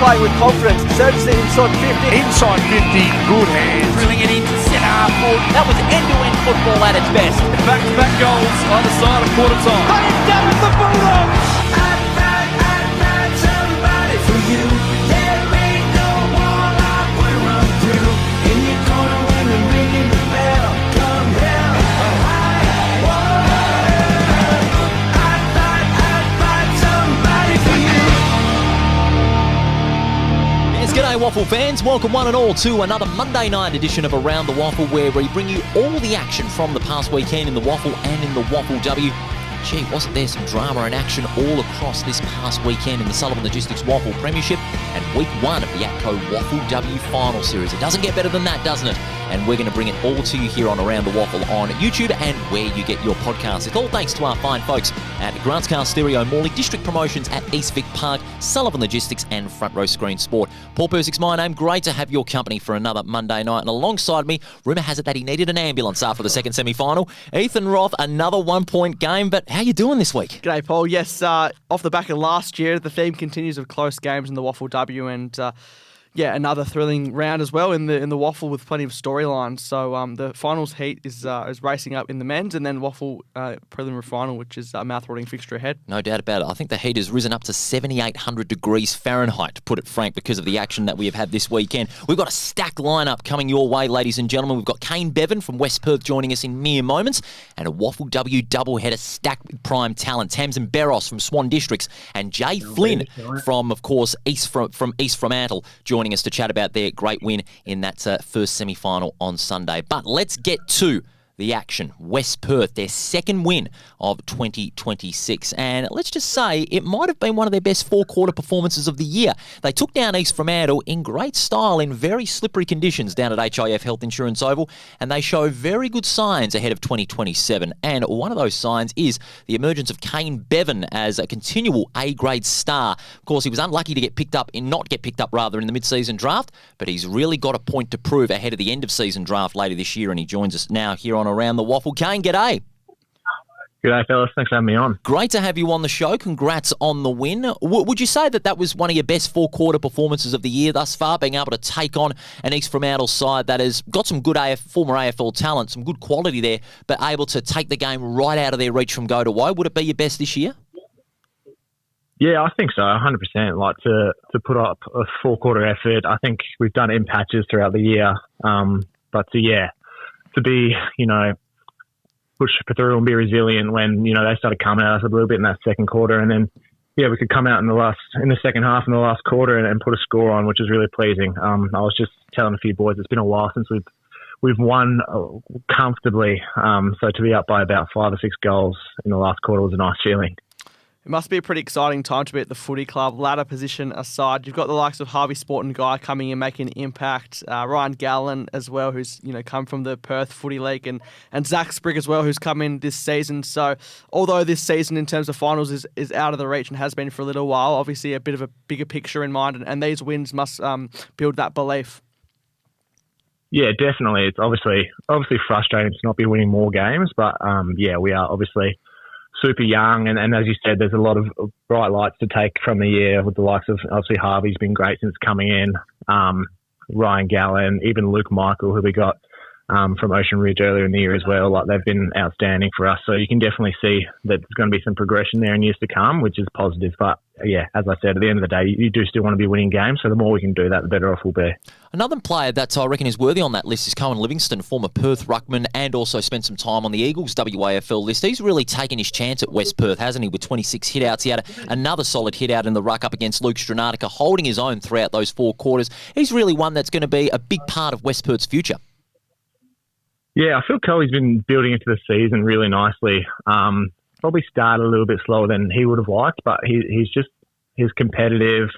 playing with confidence. Surges it inside 50. Inside 50, good hands. Drilling it into centre half forward. That was end-to-end football at its best. Back-to-back goals either side of quarter time. They have done it, the Bulldogs! I'd find somebody for you. There ain't no wall I will run through. In your corner when we're ringing the bell. Come hell or high water. I'd find somebody for you. Yes, g'day WAFL fans. Welcome one and all to another Monday night edition of Around the WAFL, where we bring you all the action from the past weekend in the WAFL and in the WAFL W. Gee, wasn't there some drama and action all across this past weekend in the Sullivan Logistics WAFL Premiership and week one of the WAFL W Finals Series? It doesn't get better than that, doesn't it? And we're going to bring it all to you here on Around the WAFL on YouTube and where you get your podcasts. It's all thanks to our fine folks at Grants Car Stereo, Morley, District Promotions at East Vic Park, Sullivan Logistics and Front Row Screen Sport. Paul Persick's my name. Great to have your company for another Monday night. And alongside me, rumour has it that he needed an ambulance after the second semi-final. Ethan Roth, another 1 point game. But how you doing this week? G'day, Paul. Yes, off the back of last year, the theme continues of close games in the WAFL W and... another thrilling round as well in the WAFL with plenty of storylines. So the finals heat is racing up in the men's, and then WAFL preliminary final, which is a mouth-watering fixture ahead. No doubt about it. I think the heat has risen up to 7,800 degrees Fahrenheit, to put it frank, because of the action that we have had this weekend. We've got a stacked lineup coming your way, ladies and gentlemen. We've got Kane Bevan from West Perth joining us in mere moments, and a WAFL W doubleheader stacked with prime talent. Tamzyn Beros from Swan Districts, and Jay Flynn from, of course, East Fremantle joining us to chat about their great win in that first semi-final on Sunday. But let's get to the action. West Perth, their second win of 2026. And let's just say it might have been one of their best four-quarter performances of the year. They took down East Fremantle in great style in very slippery conditions down at HIF Health Insurance Oval, and they show very good signs ahead of 2027. And one of those signs is the emergence of Kane Bevan as a continual A-grade star. Of course, he was unlucky to not get picked up in the mid-season draft, but he's really got a point to prove ahead of the end-of-season draft later this year, and he joins us now here on Around the WAFL. Kane, g'day. G'day, fellas. Thanks for having me on. Great to have you on the show. Congrats on the win. Would you say that was one of your best four-quarter performances of the year thus far, being able to take on an East Fremantle side that has got some good former AFL talent, some good quality there, but able to take the game right out of their reach from go to woe? Would it be your best this year? Yeah, I think so, 100%. Like, to put up a four-quarter effort, I think we've done it in patches throughout the year. But to be, push through and be resilient when, they started coming at us a little bit in that second quarter. And then, we could come out in the second half in the last quarter and put a score on, which is really pleasing. I was just telling a few boys, it's been a while since we've won comfortably. So to be up by about 5 or 6 goals in the last quarter was a nice feeling. It must be a pretty exciting time to be at the footy club. Ladder position aside, you've got the likes of Harvey Sport and Guy coming in, making an impact. Ryan Gallen as well, who's come from the Perth Footy League, and Zach Sprigg as well, who's come in this season. So although this season in terms of finals is out of the reach and has been for a little while, obviously a bit of a bigger picture in mind, and these wins must build that belief. Yeah, definitely. It's obviously frustrating to not be winning more games, but we are obviously super young, and as you said, there's a lot of bright lights to take from the year with the likes of, obviously, Harvey's been great since coming in, Ryan Gallen, even Luke Michael, who we got from Ocean Ridge earlier in the year as well. Like, they've been outstanding for us, so you can definitely see that there's going to be some progression there in years to come, which is positive. But as I said, at the end of the day, you do still want to be winning games, so the more we can do that, the better off we'll be. Another player that I reckon is worthy on that list is Cohen Livingston, former Perth ruckman, and also spent some time on the Eagles WAFL list. He's really taken his chance at West Perth, hasn't he, with 26 hitouts. He had another solid hit out in the ruck up against Luke Stranatica, holding his own throughout those 4 quarters. He's really one that's going to be a big part of West Perth's future. Yeah, I feel Cohen's been building into the season really nicely. Probably started a little bit slower than he would have liked, but he's competitive.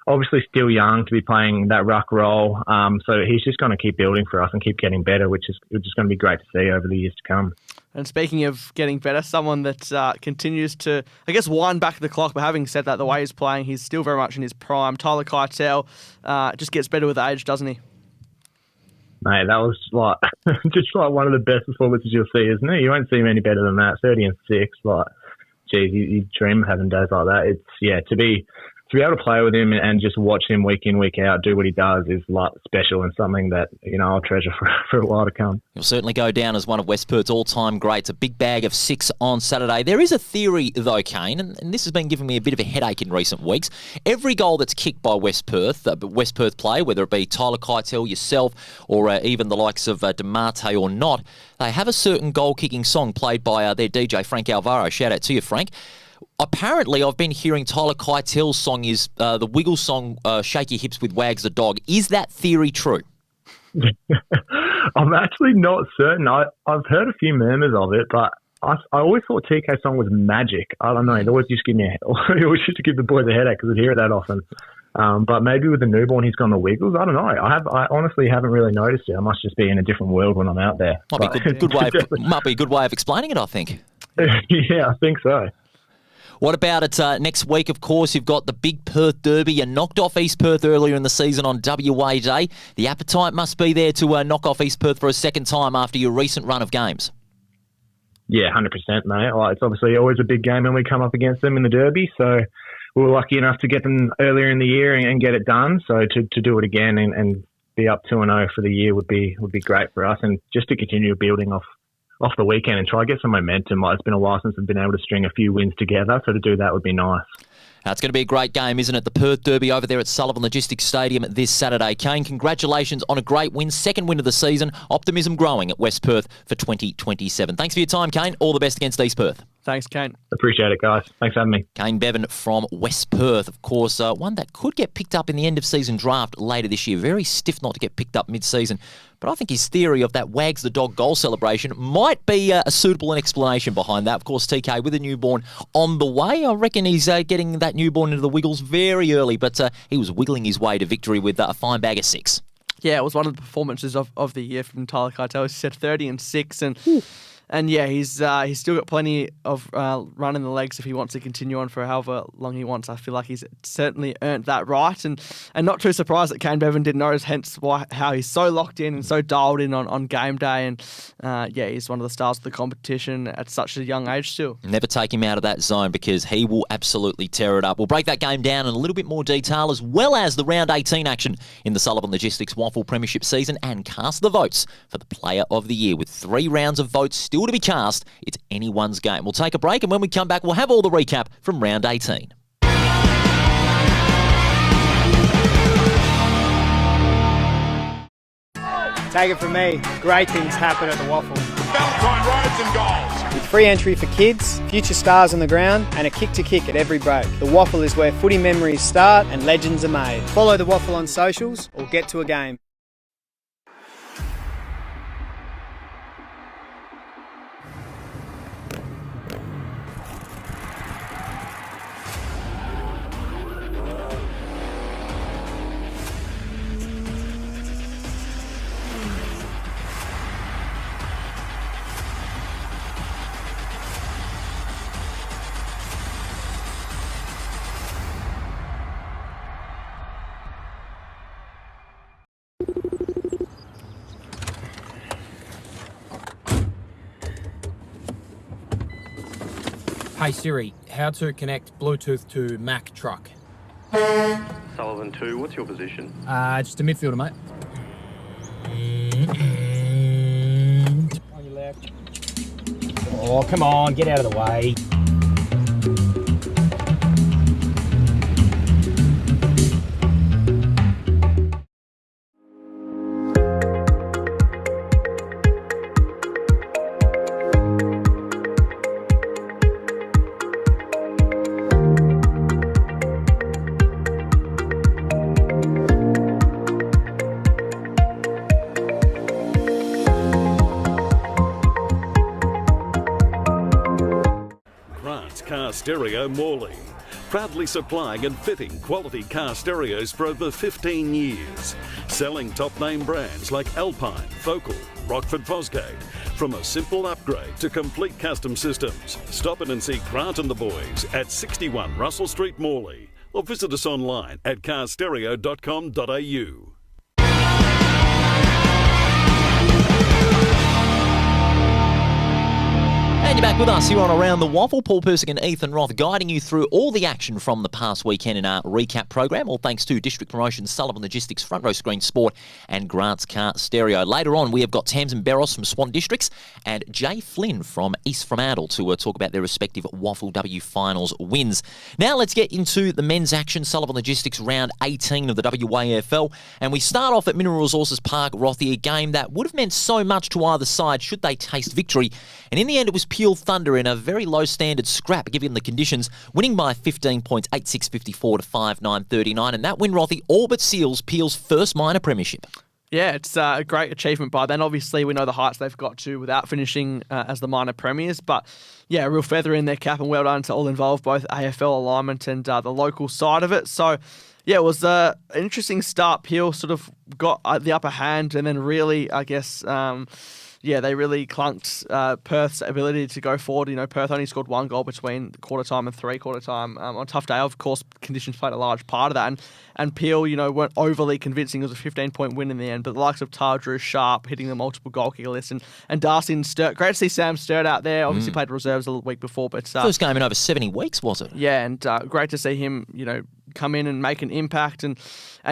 Obviously still young to be playing that ruck role. So he's just going to keep building for us and keep getting better, which is just going to be great to see over the years to come. And speaking of getting better, someone that continues to, wind back the clock, but having said that, the way he's playing, he's still very much in his prime. Tyler Keitel just gets better with age, doesn't he? Mate, that was just one of the best performances you'll see, isn't it? You won't see many better than that. 30 and 6, geez, you dream of having days like that. It's to to be able to play with him and just watch him week in, week out do what he does is like special and something that, I'll treasure for a while to come. You'll certainly go down as one of West Perth's all-time greats. A big bag of 6 on Saturday. There is a theory, though, Kane, and this has been giving me a bit of a headache in recent weeks. Every goal that's kicked by West Perth play, whether it be Tyler Keitel, yourself, or even the likes of DeMarte or not, they have a certain goal-kicking song played by their DJ, Frank Alvaro. Shout out to you, Frank. Apparently, I've been hearing Tyler Keitel's song is the Wiggles song, Shake Your Hips with Wags the Dog. Is that theory true? I'm actually not certain. I've heard a few murmurs of it, but I always thought TK's song was Magic. I don't know. It always used to give the boys a headache because I'd hear it that often. But maybe with the newborn, he's gone the Wiggles. I don't know. I honestly haven't really noticed it. I must just be in a different world when I'm out there. Might be a good way of explaining it, I think. Yeah, I think so. What about it next week? Of course, you've got the big Perth Derby. You knocked off East Perth earlier in the season on WA Day. The appetite must be there to knock off East Perth for a second time after your recent run of games. Yeah, 100%, mate. It's obviously always a big game when we come up against them in the Derby. So we were lucky enough to get them earlier in the year and get it done. So to do it again and be up 2-0 for the year would be great for us. And just to continue building off the weekend and try to get some momentum. It's been a while since we've been able to string a few wins together, so to do that would be nice. It's going to be a great game, isn't it? The Perth Derby over there at Sullivan Logistics Stadium this Saturday. Kane, congratulations on a great win, second win of the season. Optimism growing at West Perth for 2027. Thanks for your time, Kane. All the best against East Perth. Thanks, Kane. Appreciate it, guys. Thanks for having me. Kane Bevan from West Perth, of course, one that could get picked up in the end-of-season draft later this year. Very stiff not to get picked up mid-season. But I think his theory of that Wags the Dog goal celebration might be a suitable explanation behind that. Of course, TK with a newborn on the way. I reckon he's getting that newborn into the Wiggles very early, but he was wiggling his way to victory with a fine bag of 6. Yeah, it was one of the performances of the year from Tyler Keitel. He said 30 and 6, and yeah, he's still got plenty of run in the legs if he wants to continue on for however long he wants. I feel like he's certainly earned that right, and not too surprised that Kane Bevan didn't notice. Hence how he's so locked in and so dialed in on game day, and yeah, he's one of the stars of the competition at such a young age still. Never take him out of that zone because he will absolutely tear it up. We'll break that game down in a little bit more detail, as well as the round 18 action in the Sullivan Logistics WAFL Premiership season, and cast the votes for the Player of the Year with 3 rounds of votes still to be cast. It's anyone's game. We'll take a break, and when we come back, we'll have all the recap from round 18. Take it from me, great things happen at the WAFL. Valentine Roads and goals. With free entry for kids, future stars on the ground, and a kick-to-kick at every break. The WAFL is where footy memories start and legends are made. Follow the WAFL on socials or get to a game. Hey Siri, how to connect Bluetooth to Mac truck? Sullivan 2, what's your position? Just a midfielder, mate. On your left. Oh, come on, get out of the way. Stereo Morley, proudly supplying and fitting quality car stereos for over 15 years, selling top name brands like Alpine, Focal, Rockford Fosgate. From a simple upgrade to complete custom systems, stop in and see Grant and the boys at 61 Russell Street, Morley, or visit us online at carstereo.com.au. And you're back with us here on Around the Waffle. Paul Persick and Ethan Roth guiding you through all the action from the past weekend in our recap program, all thanks to District Promotions, Sullivan Logistics, Front Row Screen Sport and Grant's Car Stereo. Later on, we have got Tamzyn Beros from Swan Districts and Jay Flynn from East Fremantle to talk about their respective WAFL W Finals wins. Now let's get into the men's action, Sullivan Logistics round 18 of the WAFL. And we start off at Mineral Resources Park, Rothy, a game that would have meant so much to either side should they taste victory. And in the end, it was Peel Thunder in a very low standard scrap given the conditions, winning by 15 points, 8-6-54 to 5-9-39. And that win, Rothy, all but seals Peel's first minor premiership. Yeah, it's a great achievement by them. Obviously, we know the heights they've got to without finishing as the minor premiers. But yeah, a real feather in their cap, and well done to all involved, both AFL alignment and the local side of it. So yeah, it was an interesting start. Peel sort of got the upper hand, and then really, I guess, they really clunked Perth's ability to go forward. You know, Perth only scored one goal between quarter time and three-quarter time. On a tough day, of course, conditions played a large part of that. And Peel, you know, weren't overly convincing. It was a 15-point win in the end. But the likes of Tardrew, Sharp, hitting the multiple goal kicker list, and Darcy and Sturt. Great to see Sam Sturt out there. Obviously played reserves a week before. But first game in over 70 weeks, was it? Yeah, and great to see him, you know, come in and make an impact. And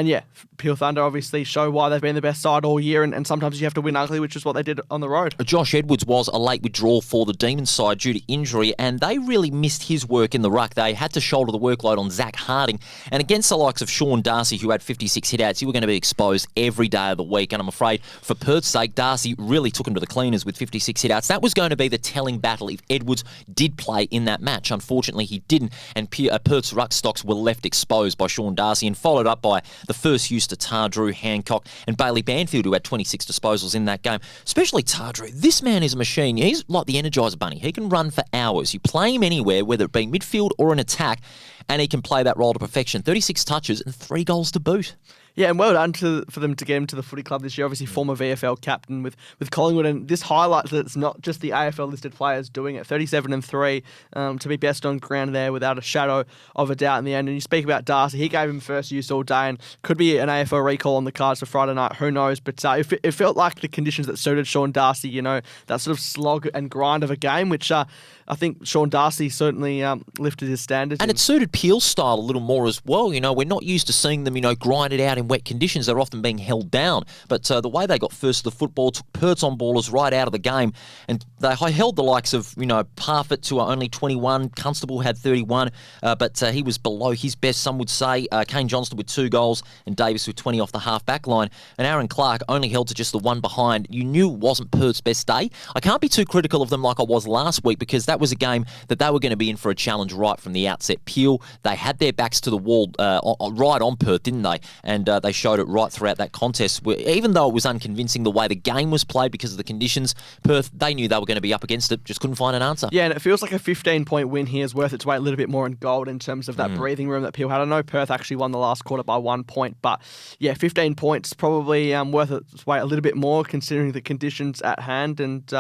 yeah, Peel Thunder obviously show why they've been the best side all year, and sometimes you have to win ugly, which is what they did on the road. Josh Edwards was a late withdrawal for the Demons side due to injury, and they really missed his work in the ruck. They had to shoulder the workload on Zach Harding, and against the likes of Sean Darcy, who had 56 hitouts, you were going to be exposed every day of the week, and I'm afraid for Perth's sake, Darcy really took him to the cleaners with 56 hitouts. That was going to be the telling battle if Edwards did play in that match. Unfortunately, he didn't, and Perth's ruck stocks were left exposed by Sean Darcy and followed up by the first use to Tardrew, Hancock and Bailey Banfield, who had 26 disposals in that game. Especially Tardrew. This man is a machine. He's like the Energizer Bunny. He can run for hours. You play him anywhere, whether it be midfield or an attack, and he can play that role to perfection. 36 touches and 3 goals to boot. Yeah, and well done for them to get him to the footy club this year. Obviously, former VFL captain with Collingwood, and this highlights that it's not just the AFL-listed players doing it. 37-3 to be best on ground there without a shadow of a doubt in the end. And you speak about Darcy, he gave him first use all day, and could be an AFL recall on the cards for Friday night. Who knows? But it felt like the conditions that suited Sean Darcy. You know, that sort of slog and grind of a game, which I think Sean Darcy certainly lifted his standards. And it suited Peel's style a little more as well. You know, we're not used to seeing them, you know, grind it out in wet conditions. They're often being held down. But the way they got first to the football, took Perth's on ballers right out of the game, and they held the likes of, you know, Parfitt to only 21. Constable had 31, but he was below his best, some would say. Kane Johnston with 2 goals and Davis with 20 off the half-back line. And Aaron Clark only held to just the one behind. You knew it wasn't Perth's best day. I can't be too critical of them like I was last week, because that was a game that they were going to be in for a challenge right from the outset. Peel, they had their backs to the wall right on Perth, didn't they? And they showed it right throughout that contest. Even though it was unconvincing the way the game was played because of the conditions, Perth, they knew they were going to be up against it, just couldn't find an answer. Yeah, and it feels like a 15-point win here is worth its weight a little bit more in gold in terms of that breathing room that Peel had. I know Perth actually won the last quarter by 1 point, but yeah, 15 points probably worth its weight a little bit more considering the conditions at hand. And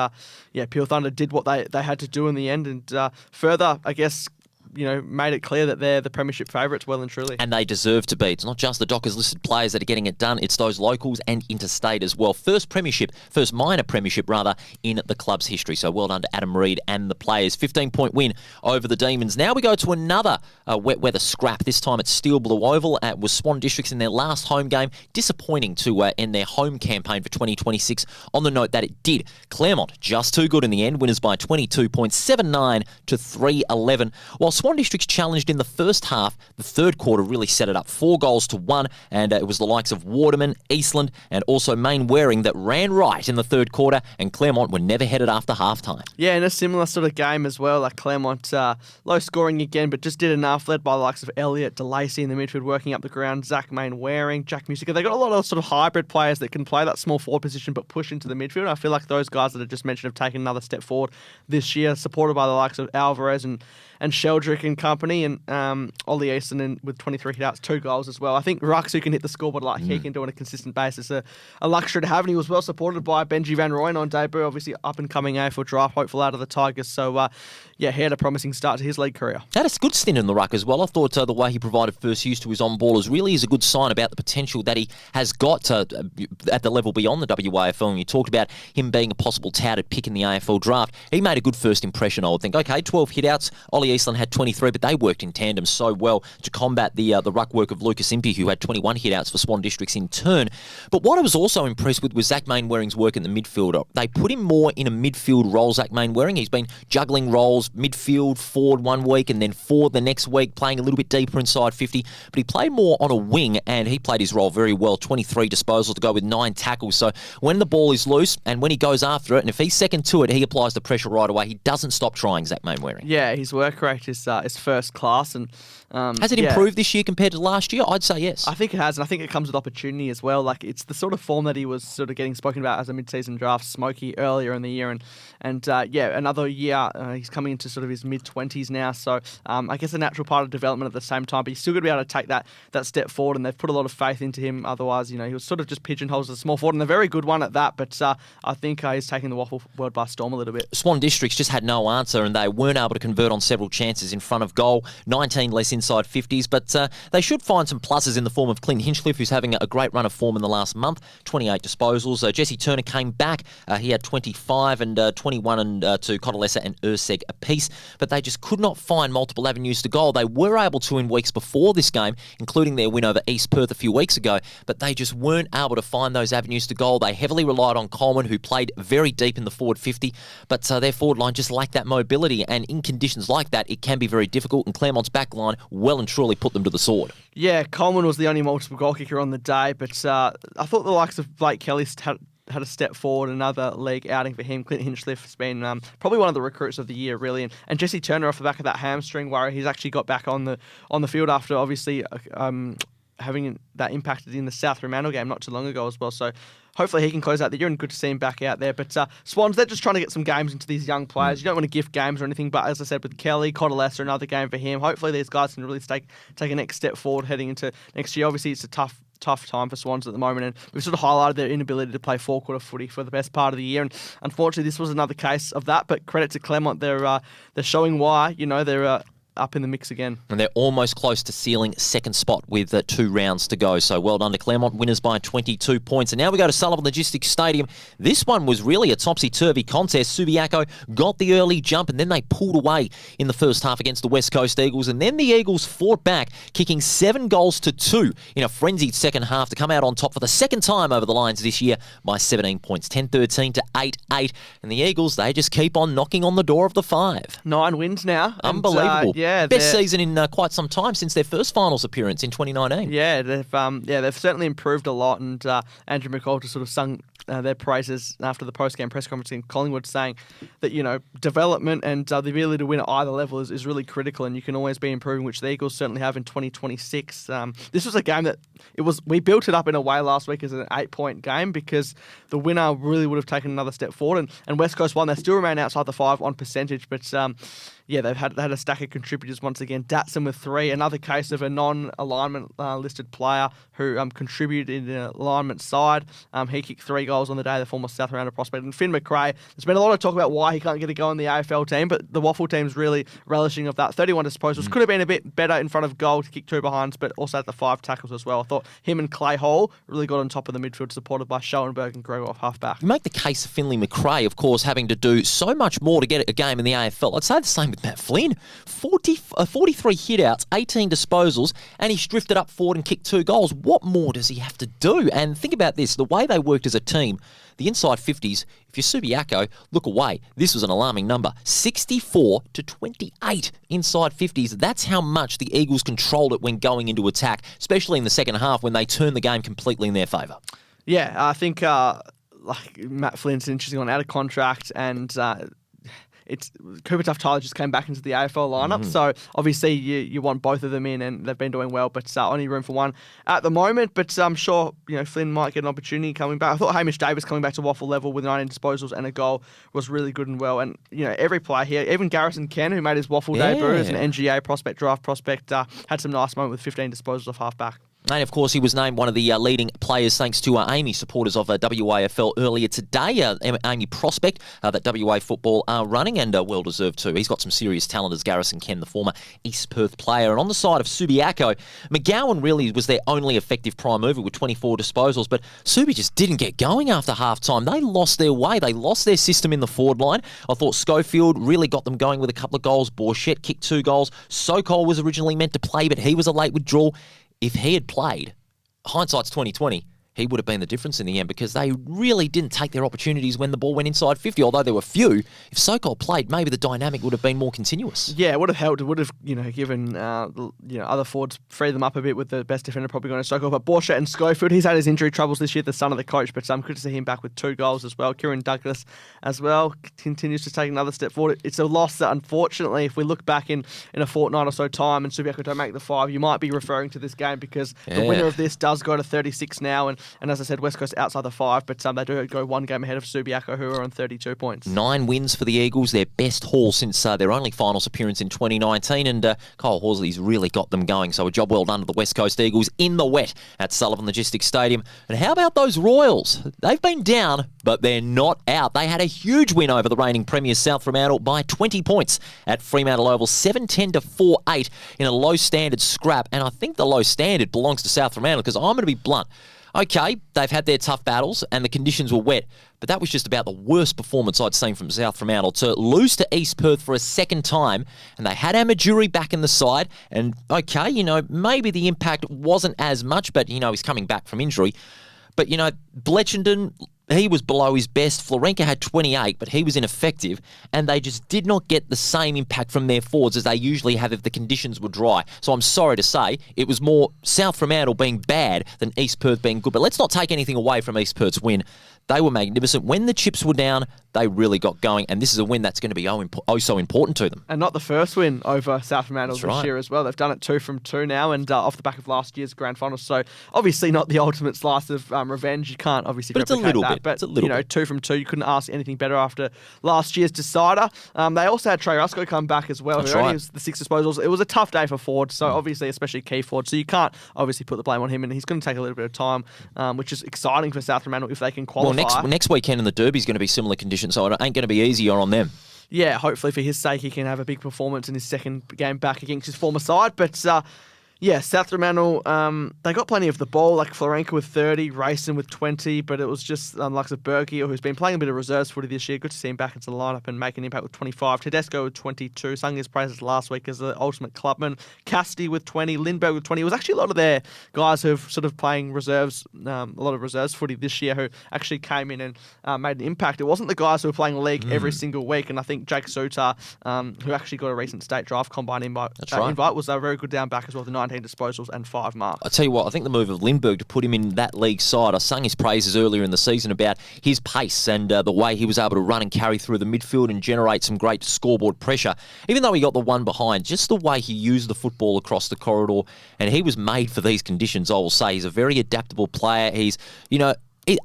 yeah, Peel Thunder did what they had to do in the end, and further, I guess, you know, made it clear that they're the premiership favourites well and truly. And they deserve to be. It's not just the Dockers listed players that are getting it done, it's those locals and interstate as well. First minor premiership in the club's history. So well done to Adam Reid and the players. 15-point win over the Demons. Now we go to another wet weather scrap. This time at Steel Blue Oval. It was Swan Districts in their last home game. Disappointing to end their home campaign for 2026 on the note that it did. Claremont just too good in the end. Winners by 22 points, 7-9 to 3-11. While Swan Districts challenged in the first half, the third quarter really set it up 4 goals to 1, and it was the likes of Waterman, Eastland, and also Main Waring that ran right in the third quarter, and Claremont were never headed after halftime. Yeah, in a similar sort of game as well, like Claremont, low scoring again, but just did enough, led by the likes of Elliott, DeLacy in the midfield, working up the ground, Zach Main Waring, Jack Musica. They've got a lot of sort of hybrid players that can play that small forward position but push into the midfield. I feel like those guys that I just mentioned have taken another step forward this year, supported by the likes of Alvarez and Sheldra Kendrick and company, and Ollie Easton with 23 hit outs, 2 goals as well. I think rucks who can hit the scoreboard like he can do on a consistent basis a luxury to have, and he was well supported by Benji Van Rooyen on debut, obviously up-and-coming AFL draft hopeful out of the Tigers. So, he had a promising start to his league career. Had a good stint in the ruck as well. I thought the way he provided first use to his on-ballers really is a good sign about the potential that he has got at the level beyond the WAFL. And you talked about him being a possible touted pick in the AFL draft. He made a good first impression, I would think. Okay, 12 hit-outs. Ollie Eastland had 23, but they worked in tandem so well to combat the ruck work of Lucas Impey, who had 21 hit-outs for Swan Districts in turn. But what I was also impressed with was Zach Mainwaring's work in the midfield. They put him more in a midfield role, Zach Mainwaring. He's been juggling roles, midfield, forward one week, and then forward the next week, playing a little bit deeper inside 50. But he played more on a wing, and he played his role very well. 23 disposals to go with 9 tackles. So when the ball is loose and when he goes after it, and if he's second to it, he applies the pressure right away. He doesn't stop trying, Zach Mainwaring. Yeah, his work rate is first class. And has it improved this year compared to last year? I'd say yes. I think it has, and I think it comes with opportunity as well. Like, it's the sort of form that he was sort of getting spoken about as a mid-season draft smoky earlier in the year, and another year. He's coming into sort of his mid-20s now, so I guess a natural part of development at the same time. But he's still going to be able to take that step forward, and they've put a lot of faith into him. Otherwise, he was sort of just pigeonholed as a small forward, and a very good one at that. But I think he's taking the WAFL world by storm a little bit. Swan Districts just had no answer, and they weren't able to convert on several chances in front of goal. 19 less inside 50s, but they should find some pluses in the form of Clint Hinchcliffe, who's having a great run of form in the last month. 28 disposals. Jesse Turner came back. He had 25 and 21 to Cotalesa and Urseg apiece, but they just could not find multiple avenues to goal. They were able to in weeks before this game, including their win over East Perth a few weeks ago, but they just weren't able to find those avenues to goal. They heavily relied on Coleman, who played very deep in the forward 50, but their forward line just lacked that mobility, and in conditions like that, it can be very difficult, and Claremont's back line well and truly put them to the sword. Yeah, Coleman was the only multiple goal kicker on the day, but I thought the likes of Blake Kelly had a step forward, another league outing for him. Clint Hinchcliffe has been probably one of the recruits of the year, really, and Jesse Turner off the back of that hamstring worry, he's actually got back on the field after obviously having that impacted in the South Fremantle game not too long ago as well. So hopefully he can close out the year, and good to see him back out there. But Swans, they're just trying to get some games into these young players. You don't want to gift games or anything, but as I said, with Kelly, Cotalesa, another game for him. Hopefully these guys can really take a next step forward heading into next year. Obviously it's a tough time for Swans at the moment, and we've sort of highlighted their inability to play four-quarter footy for the best part of the year, and unfortunately this was another case of that. But credit to Claremont, they're showing why. They're up in the mix again. And they're almost close to sealing second spot with 2 rounds to go. So well done to Claremont, winners by 22 points. And now we go to Sullivan Logistics Stadium. This one was really a topsy-turvy contest. Subiaco got the early jump, and then they pulled away in the first half against the West Coast Eagles. And then the Eagles fought back, kicking 7 goals to 2 in a frenzied second half to come out on top for the second time over the Lions this year by 17 points, 10-13 to 8-8. And the Eagles, they just keep on knocking on the door of the 5. 9 wins now. Unbelievable. Best season in quite some time since their first finals appearance in 2019. Yeah, they've certainly improved a lot, and Andrew McCall just sort of sung their praises after the post-game press conference in Collingwood, saying that development and the ability to win at either level is really critical, and you can always be improving, which the Eagles certainly have in 2026. This was a game that we built it up in a way last week as an 8-point game, because the winner really would have taken another step forward, and West Coast won. They still remain outside the 5 on percentage, but they've had a stack of contributors once again. Datsun with 3, another case of a non-alignment listed player who contributed in the alignment side. He kicked 3 goals on the day, the former South Fremantle prospect. And Finn McRae, there's been a lot of talk about why he can't get a go in the AFL team, but the WAFL team's really relishing of that. 31 disposals, could have been a bit better in front of goal to kick 2 behinds, but also had the 5 tackles as well. I thought him and Clay Hall really got on top of the midfield, supported by Schoenberg and Gregor off half-back. You make the case of Finley McRae, of course, having to do so much more to get a game in the AFL. I'd say the same with Matt Flynn. 43 hit-outs, 18 disposals, and he's drifted up forward and kicked 2 goals. What more does he have to do? And think about this, the way they worked as a team, the inside 50s, if you're Subiaco, look away. This was an alarming number. 64 to 28 inside 50s. That's how much the Eagles controlled it when going into attack, especially in the second half when they turned the game completely in their favour. Yeah, I think Matt Flynn's an interesting one, out of contract, and it's Cooper Tough-Tyler just came back into the AFL lineup, so obviously you want both of them in, and they've been doing well, but only room for one at the moment. But I'm sure Flynn might get an opportunity coming back. I thought Hamish Davis coming back to WAFL level with 19 disposals and a goal was really good and well. And every player here, even Garrison Ken, who made his WAFL debut as an NGA prospect, draft prospect, had some nice moment with 15 disposals off half-back. And, of course, he was named one of the leading players thanks to Amy, supporters of WAFL earlier today. Amy Prospect, that WA football are running, and well-deserved too. He's got some serious talent as Garrison Ken, the former East Perth player. And on the side of Subiaco, McGowan really was their only effective prime mover with 24 disposals, but Subi just didn't get going after half-time. They lost their way. They lost their system in the forward line. I thought Schofield really got them going with a couple of goals. Borchett kicked 2 goals. Sokol was originally meant to play, but he was a late withdrawal. If he had played, hindsight's 2020, he would have been the difference in the end because they really didn't take their opportunities when the ball went inside 50, although there were few. If Sokol played, maybe the dynamic would have been more continuous. Yeah, it would have helped. It would have, given other forwards, free them up a bit with the best defender probably going to Sokol. But Borchett and Schofield, he's had his injury troubles this year, the son of the coach, but good to see him back with 2 goals as well. Kieran Douglas as well continues to take another step forward. It's a loss that, unfortunately, if we look back in a fortnight or so time and Subiaco don't make the 5, you might be referring to this game because the winner of this does go to 36 now. And as I said, West Coast outside the 5, but they do go one game ahead of Subiaco, who are on 32 points. 9 wins for the Eagles, their best haul since their only finals appearance in 2019, and Kyle Horsley's really got them going, so a job well done to the West Coast Eagles in the wet at Sullivan Logistics Stadium. And how about those Royals? They've been down, but they're not out. They had a huge win over the reigning premiers South Fremantle by 20 points at Fremantle Oval, 7-10 to 4-8 in a low-standard scrap, and I think the low standard belongs to South Fremantle because I'm going to be blunt. Okay, they've had their tough battles and the conditions were wet, but that was just about the worst performance I'd seen from South Fremantle. To lose to East Perth for a second time, and they had Amajuri back in the side, and okay, maybe the impact wasn't as much, but, he's coming back from injury. But, Bletchenden, he was below his best. Florenka had 28, but he was ineffective, and they just did not get the same impact from their forwards as they usually have if the conditions were dry. So I'm sorry to say, it was more South Fremantle being bad than East Perth being good. But let's not take anything away from East Perth's win. They were magnificent. When the chips were down, they really got going, and this is a win that's going to be so important to them. And not the first win over South Fremantle this year as well. They've done it 2 from 2 now, and off the back of last year's grand final. So obviously not the ultimate slice of revenge. You can't obviously replicate it's a little that. bit. But it's a little bit. 2 from 2. You couldn't ask anything better after last year's decider. They also had Trey Rusko come back as well. That's who only right. was the 6 disposals. It was a tough day for forwards, so obviously especially key forwards. So you can't obviously put the blame on him, and he's going to take a little bit of time, which is exciting for South Fremantle if they can qualify. Well, next weekend in the Derby is going to be similar conditions, so it ain't going to be easier on them. Yeah, hopefully for his sake he can have a big performance in his second game back against his former side. But South Fremantle, they got plenty of the ball, like Florenka with 30, Rayson with 20, but it was just unlike of Berkey, who's been playing a bit of reserves footy this year. Good to see him back into the lineup and make an impact with 25. Tedesco with 22, sung his praises last week as the ultimate clubman. Cassidy with 20, Lindbergh with 20. It was actually a lot of their guys who've sort of playing reserves, a lot of reserves footy this year who actually came in and made an impact. It wasn't the guys who were playing league every single week, and I think Jake Suter, who actually got a recent state draft combine invite, was very good down back as well, the 19 disposals and 5 marks. I tell you what, I think the move of Lindbergh to put him in that league side, I sung his praises earlier in the season about his pace and the way he was able to run and carry through the midfield and generate some great scoreboard pressure. Even though he got the one behind, just the way he used the football across the corridor, and he was made for these conditions, I will say. He's a very adaptable player. He's,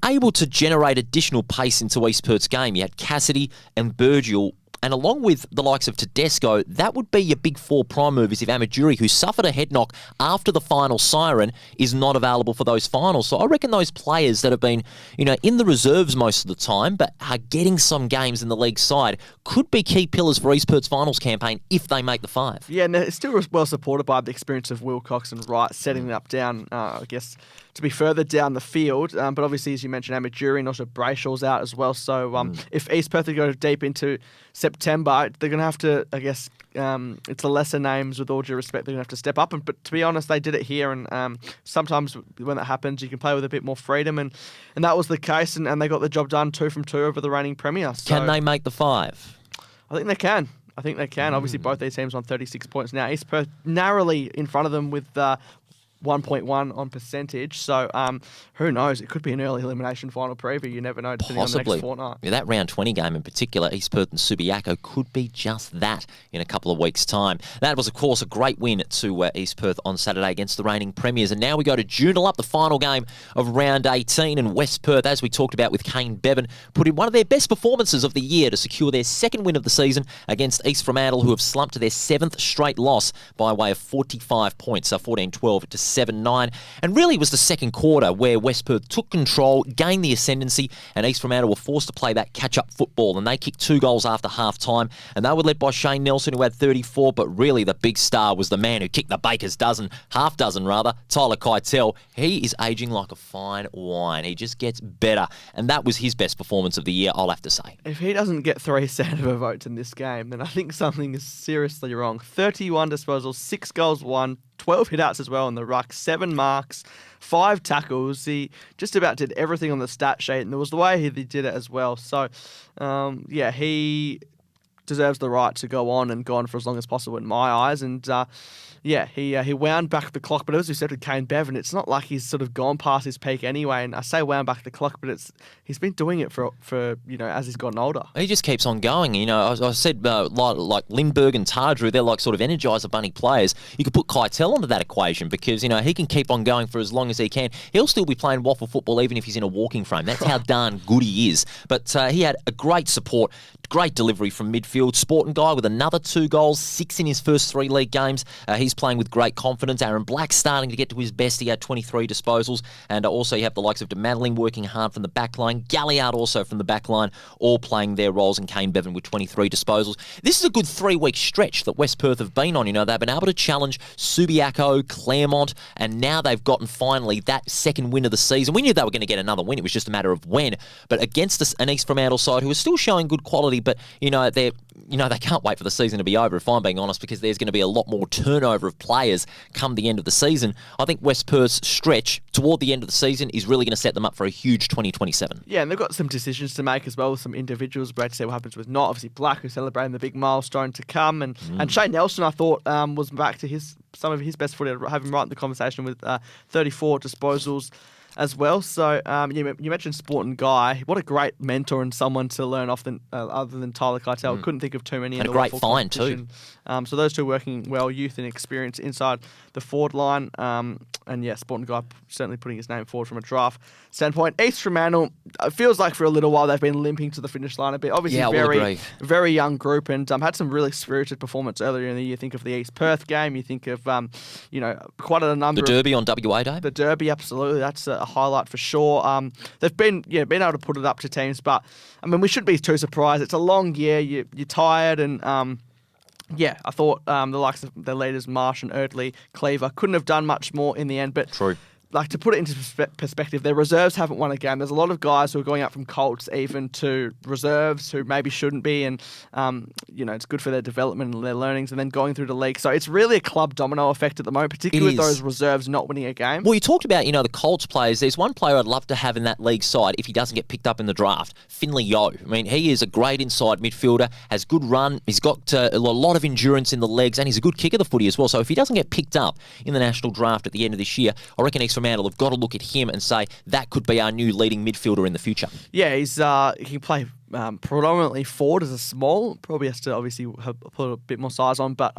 able to generate additional pace into East Perth's game. You had Cassidy and Burgill, and along with the likes of Tedesco, that would be your big 4 prime movers if Amajuri, who suffered a head knock after the final siren, is not available for those finals. So I reckon those players that have been, in the reserves most of the time, but are getting some games in the league side, could be key pillars for East Perth's finals campaign if they make the 5. Yeah, and it's still well supported by the experience of Wilcox and Wright setting it up down, to be further down the field. But obviously, as you mentioned, Amajuri and also Brayshaw's out as well. So if East Perth go deep into September, they're going to have to, it's the lesser names, with all due respect, they're going to have to step up. But to be honest, they did it here. And sometimes when that happens, you can play with a bit more freedom. And that was the case. And they got the job done 2 from 2 over the reigning premier. So can they make the 5? I think they can. Obviously, both these teams on 36 points now. East Perth narrowly in front of them with 1.1 on percentage. So who knows? It could be an early elimination final preview. You never know, depending on the next fortnight. Yeah, that round 20 game in particular, East Perth and Subiaco, could be just that in a couple of weeks' time. That was, of course, a great win to East Perth on Saturday against the reigning premiers. And now we go to Joondalup, the final game of round 18. And West Perth, as we talked about with Kane Bevan, put in one of their best performances of the year to secure their second win of the season against East Fremantle, who have slumped to their 7th straight loss by way of 45 points, 14-12 to 7-9. And really it was the second quarter where West Perth took control, gained the ascendancy, and East Fremantle were forced to play that catch-up football. And they kicked 2 goals after half-time, and they were led by Shane Nelson, who had 34, but really the big star was the man who kicked the baker's dozen, half dozen rather, Tyler Keitel. He is aging like a fine wine. He just gets better, and that was his best performance of the year, I'll have to say. If he doesn't get 3 Sandova votes in this game, then I think something is seriously wrong. 31 disposals, 6 goals won, 12 hit-outs as well in the ruck, 7 marks, 5 tackles. He just about did everything on the stat sheet, and there was the way he did it as well. So, he deserves the right to go on and go on for as long as possible in my eyes. And he wound back the clock. But as we said with Kane Bevan, it's not like he's sort of gone past his peak anyway. And I say wound back the clock, but he's been doing it for as he's gotten older. He just keeps on going. I said like Lindbergh and Tardrew, they're like sort of Energizer Bunny players. You could put Keitel onto that equation because he can keep on going for as long as he can. He'll still be playing WAFL football even if he's in a walking frame. That's how darn good he is. But he had a great support, great delivery from midfield. Sporting guy with another 2 goals, 6 in his first 3 league games. He's playing with great confidence. Aaron Black's starting to get to his best. He had 23 disposals. And also you have the likes of DeMadeline working hard from the back line. Galliard also from the back line, all playing their roles, and Kane Bevan with 23 disposals. This is a good 3-week stretch that West Perth have been on. They've been able to challenge Subiaco, Claremont, and now they've gotten finally that second win of the season. We knew they were going to get another win. It was just a matter of when. But against an East Fremantle side who is still showing good quality, but they can't wait for the season to be over, if I'm being honest, because there's going to be a lot more turnover of players come the end of the season. I think West Perth's stretch toward the end of the season is really going to set them up for a huge 2027. Yeah, and they've got some decisions to make as well with some individuals. Great to see what happens with Not. Obviously, Black, who's celebrating the big milestone to come. And Shane Nelson, I thought, was back to some of his best footy. I have him right in the conversation with 34 disposals as well. So you mentioned Sport and Guy. What a great mentor and someone to learn off other than Tyler Keitel. Couldn't think of too many. And a great find too. So those two working well, youth and experience inside the forward line. Sport and Guy certainly putting his name forward from a draft standpoint. East Fremantle, it feels like for a little while they've been limping to the finish line a bit. Obviously, very young group, and had some really spirited performance earlier in the year. Think of the East Perth game. You think of quite a number. The Derby on WA Day. The Derby, absolutely. That's a highlight for sure. They've been able to put it up to teams, but we shouldn't be too surprised. It's a long year. You're tired, and I thought the likes of their leaders, Marsh and Erdley, Cleaver, couldn't have done much more in the end. But true. Like, to put it into perspective, their reserves haven't won a game. There's a lot of guys who are going up from Colts even to reserves who maybe shouldn't be, and it's good for their development and their learnings, and then going through the league. So it's really a club domino effect at the moment, particularly with those reserves not winning a game. Well, you talked about the Colts players. There's one player I'd love to have in that league side if he doesn't get picked up in the draft. Finley Yo. He is a great inside midfielder, has good run. He's got a lot of endurance in the legs, and he's a good kick of the footy as well. So if he doesn't get picked up in the national draft at the end of this year, I reckon East Fremantle have got to look at him and say that could be our new leading midfielder in the future. Yeah, he can play predominantly forward as a small. Probably has to obviously put a bit more size on, but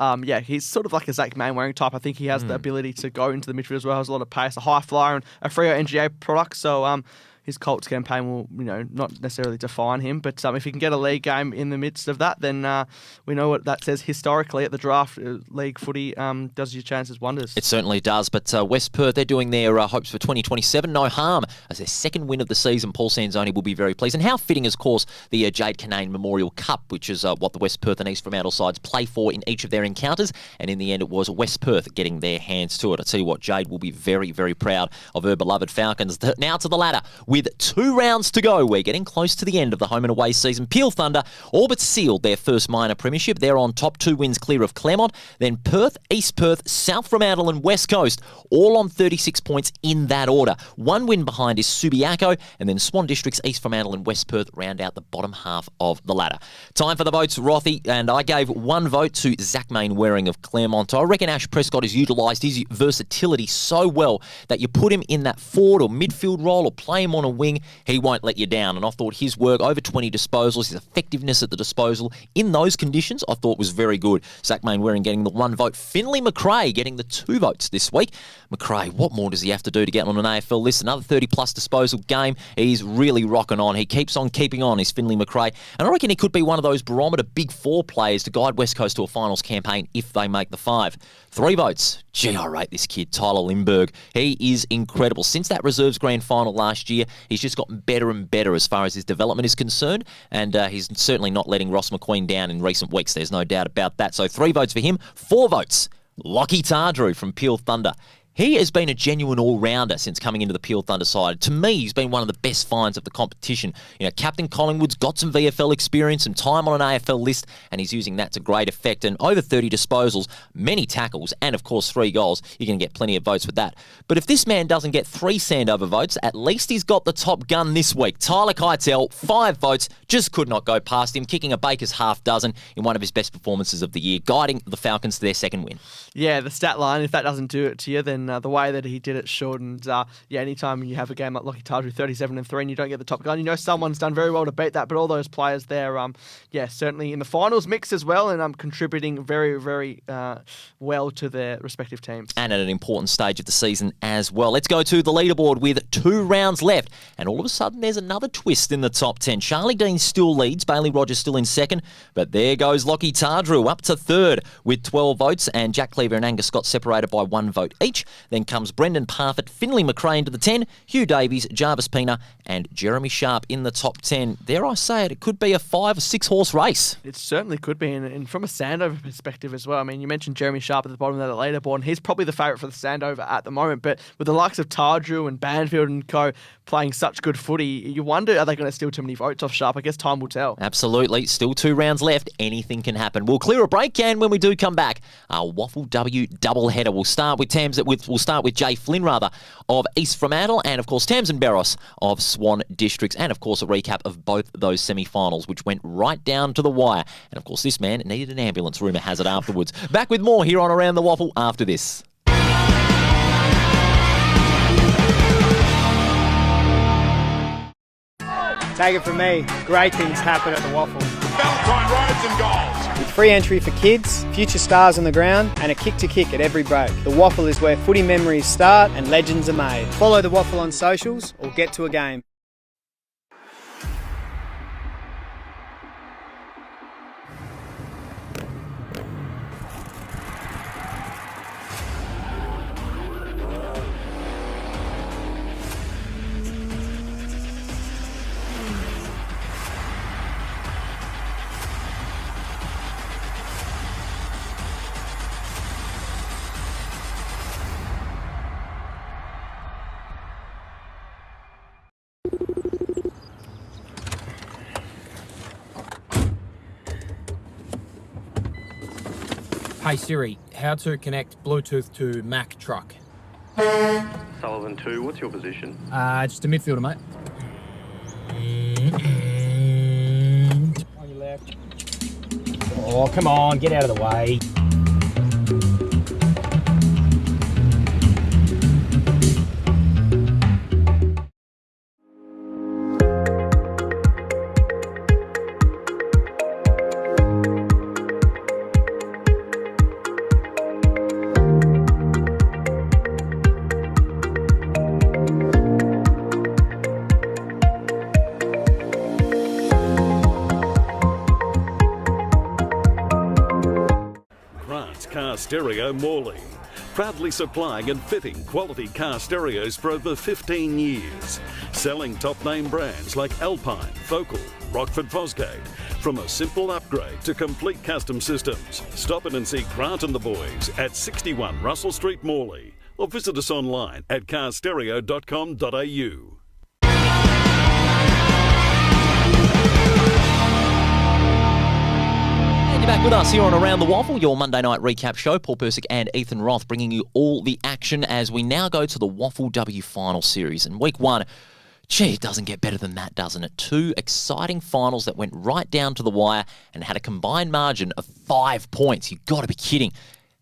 he's sort of like a Zach Mainwaring type. I think he has the ability to go into the midfield as well. Has a lot of pace, a high flyer, and a Freo NGA product. So his Colts campaign will, not necessarily define him, but if he can get a league game in the midst of that, then we know what that says historically at the draft. League footy does your chances wonders. It certainly does, but West Perth, they're doing their hopes for 2027. No harm. As their second win of the season, Paul Sanzoni will be very pleased. And how fitting, of course, the Jade Canane Memorial Cup, which is what the West Perth and East Fremantle sides play for in each of their encounters. And in the end, it was West Perth getting their hands to it. I tell you what, Jade will be very, very proud of her beloved Falcons. Now to the ladder with with 2 rounds to go. We're getting close to the end of the home and away season. Peel Thunder all but sealed their first minor premiership. They're on top, 2 wins clear of Claremont. Then Perth, East Perth, South Fremantle and West Coast, all on 36 points in that order. 1 win behind is Subiaco, and then Swan Districts, East Fremantle and West Perth round out the bottom half of the ladder. Time for the votes, Rothy, and I gave 1 vote to Zach Mainwaring of Claremont. I reckon Ash Prescott has utilised his versatility so well that you put him in that forward or midfield role or play him on a wing, he won't let you down. And I thought his work, over 20 disposals, his effectiveness at the disposal in those conditions, I thought was very good. Zach Mainwaring getting the 1 vote. Finley McRae getting the 2 votes this week. McRae, what more does he have to do to get on an AFL list? Another 30-plus disposal game. He's really rocking on. He keeps on keeping on, is Finley McRae. And I reckon he could be one of those barometer Big 4 players to guide West Coast to a finals campaign if they make the 5. 3 votes. Gee, I rate this kid, Tyler Lindbergh. He is incredible. Since that reserves grand final last year, he's just gotten better and better as far as his development is concerned, and he's certainly not letting Ross McQueen down in recent weeks. There's no doubt about that. So 3 votes for him. 4 votes. Lockie Tardrew from Peel Thunder. He has been a genuine all-rounder since coming into the Peel Thunder side. To me, he's been one of the best finds of the competition. You know, Captain Collingwood's got some VFL experience, some time on an AFL list, and he's using that to great effect. And over 30 disposals, many tackles, and of course 3 goals, you're going to get plenty of votes with that. But if this man doesn't get 3 Sandover votes, at least he's got the top gun this week. Tyler Keitel, 5 votes, just could not go past him, kicking a baker's half dozen in one of his best performances of the year, guiding the Falcons to their 2nd win. Yeah, the stat line, if that doesn't do it to you, then the way that he did it should. And anytime you have a game like Lockie Tardrew 37-3 and you don't get the top gun, you know someone's done very well to beat that. But all those players there, certainly in the finals mix as well, and contributing very, very well to their respective teams. And at an important stage of the season as well. Let's go to the leaderboard with 2 rounds left. And all of a sudden, there's another twist in the top 10. Charlie Dean still leads. Bailey Rogers still in 2nd. But there goes Lockie Tardrew up to 3rd with 12 votes. And Jack Cleaver and Angus Scott separated by 1 vote each. Then comes Brendan Parfitt, Finley McRae into the 10, Hugh Davies, Jarvis Pina, and Jeremy Sharp in the top 10. Dare I say it, it could be a 5 or 6 horse race. It certainly could be, and from a Sandover perspective as well. I mean, you mentioned Jeremy Sharp at the bottom of the leaderboard, and he's probably the favourite for the Sandover at the moment, but with the likes of Tardrew and Banfield and co playing such good footy, you wonder, are they going to steal too many votes off Sharp? I guess time will tell. Absolutely. Still 2 rounds left. Anything can happen. We'll clear a break, and when we do come back, our WAFL W doubleheader. We'll start with Jay Flynn, of East Fremantle, and of course Tamzyn Beros of Swan Districts, and of course a recap of both those semi-finals, which went right down to the wire. And of course this man needed an ambulance, rumour has it, afterwards. Back with more here on Around the Waffle after this. Take it from me, great things happen at the Waffle. Valentine rides and goals. With free entry for kids, future stars on the ground, and a kick-to-kick at every break. The Waffle is where footy memories start and legends are made. Follow the Waffle on socials or get to a game. Hey Siri, how to connect Bluetooth to Mac truck? Sullivan 2, what's your position? Just a midfielder, mate. On your left. Oh, come on, get out of the way. Stereo Morley, proudly supplying and fitting quality car stereos for over 15 years, selling top name brands like Alpine, Focal, Rockford Fosgate. From a simple upgrade to complete custom systems, stop in and see Grant and the boys at 61 Russell Street, Morley, or visit us online at carstereo.com.au. You're back with us here on Around the Waffle, your Monday night recap show. Paul Persick and Ethan Roth bringing you all the action as we now go to the WAFL W Finals Series. And week one, gee, it doesn't get better than that, doesn't it? Two exciting finals that went right down to the wire and had a combined margin of 5 points. You've got to be kidding.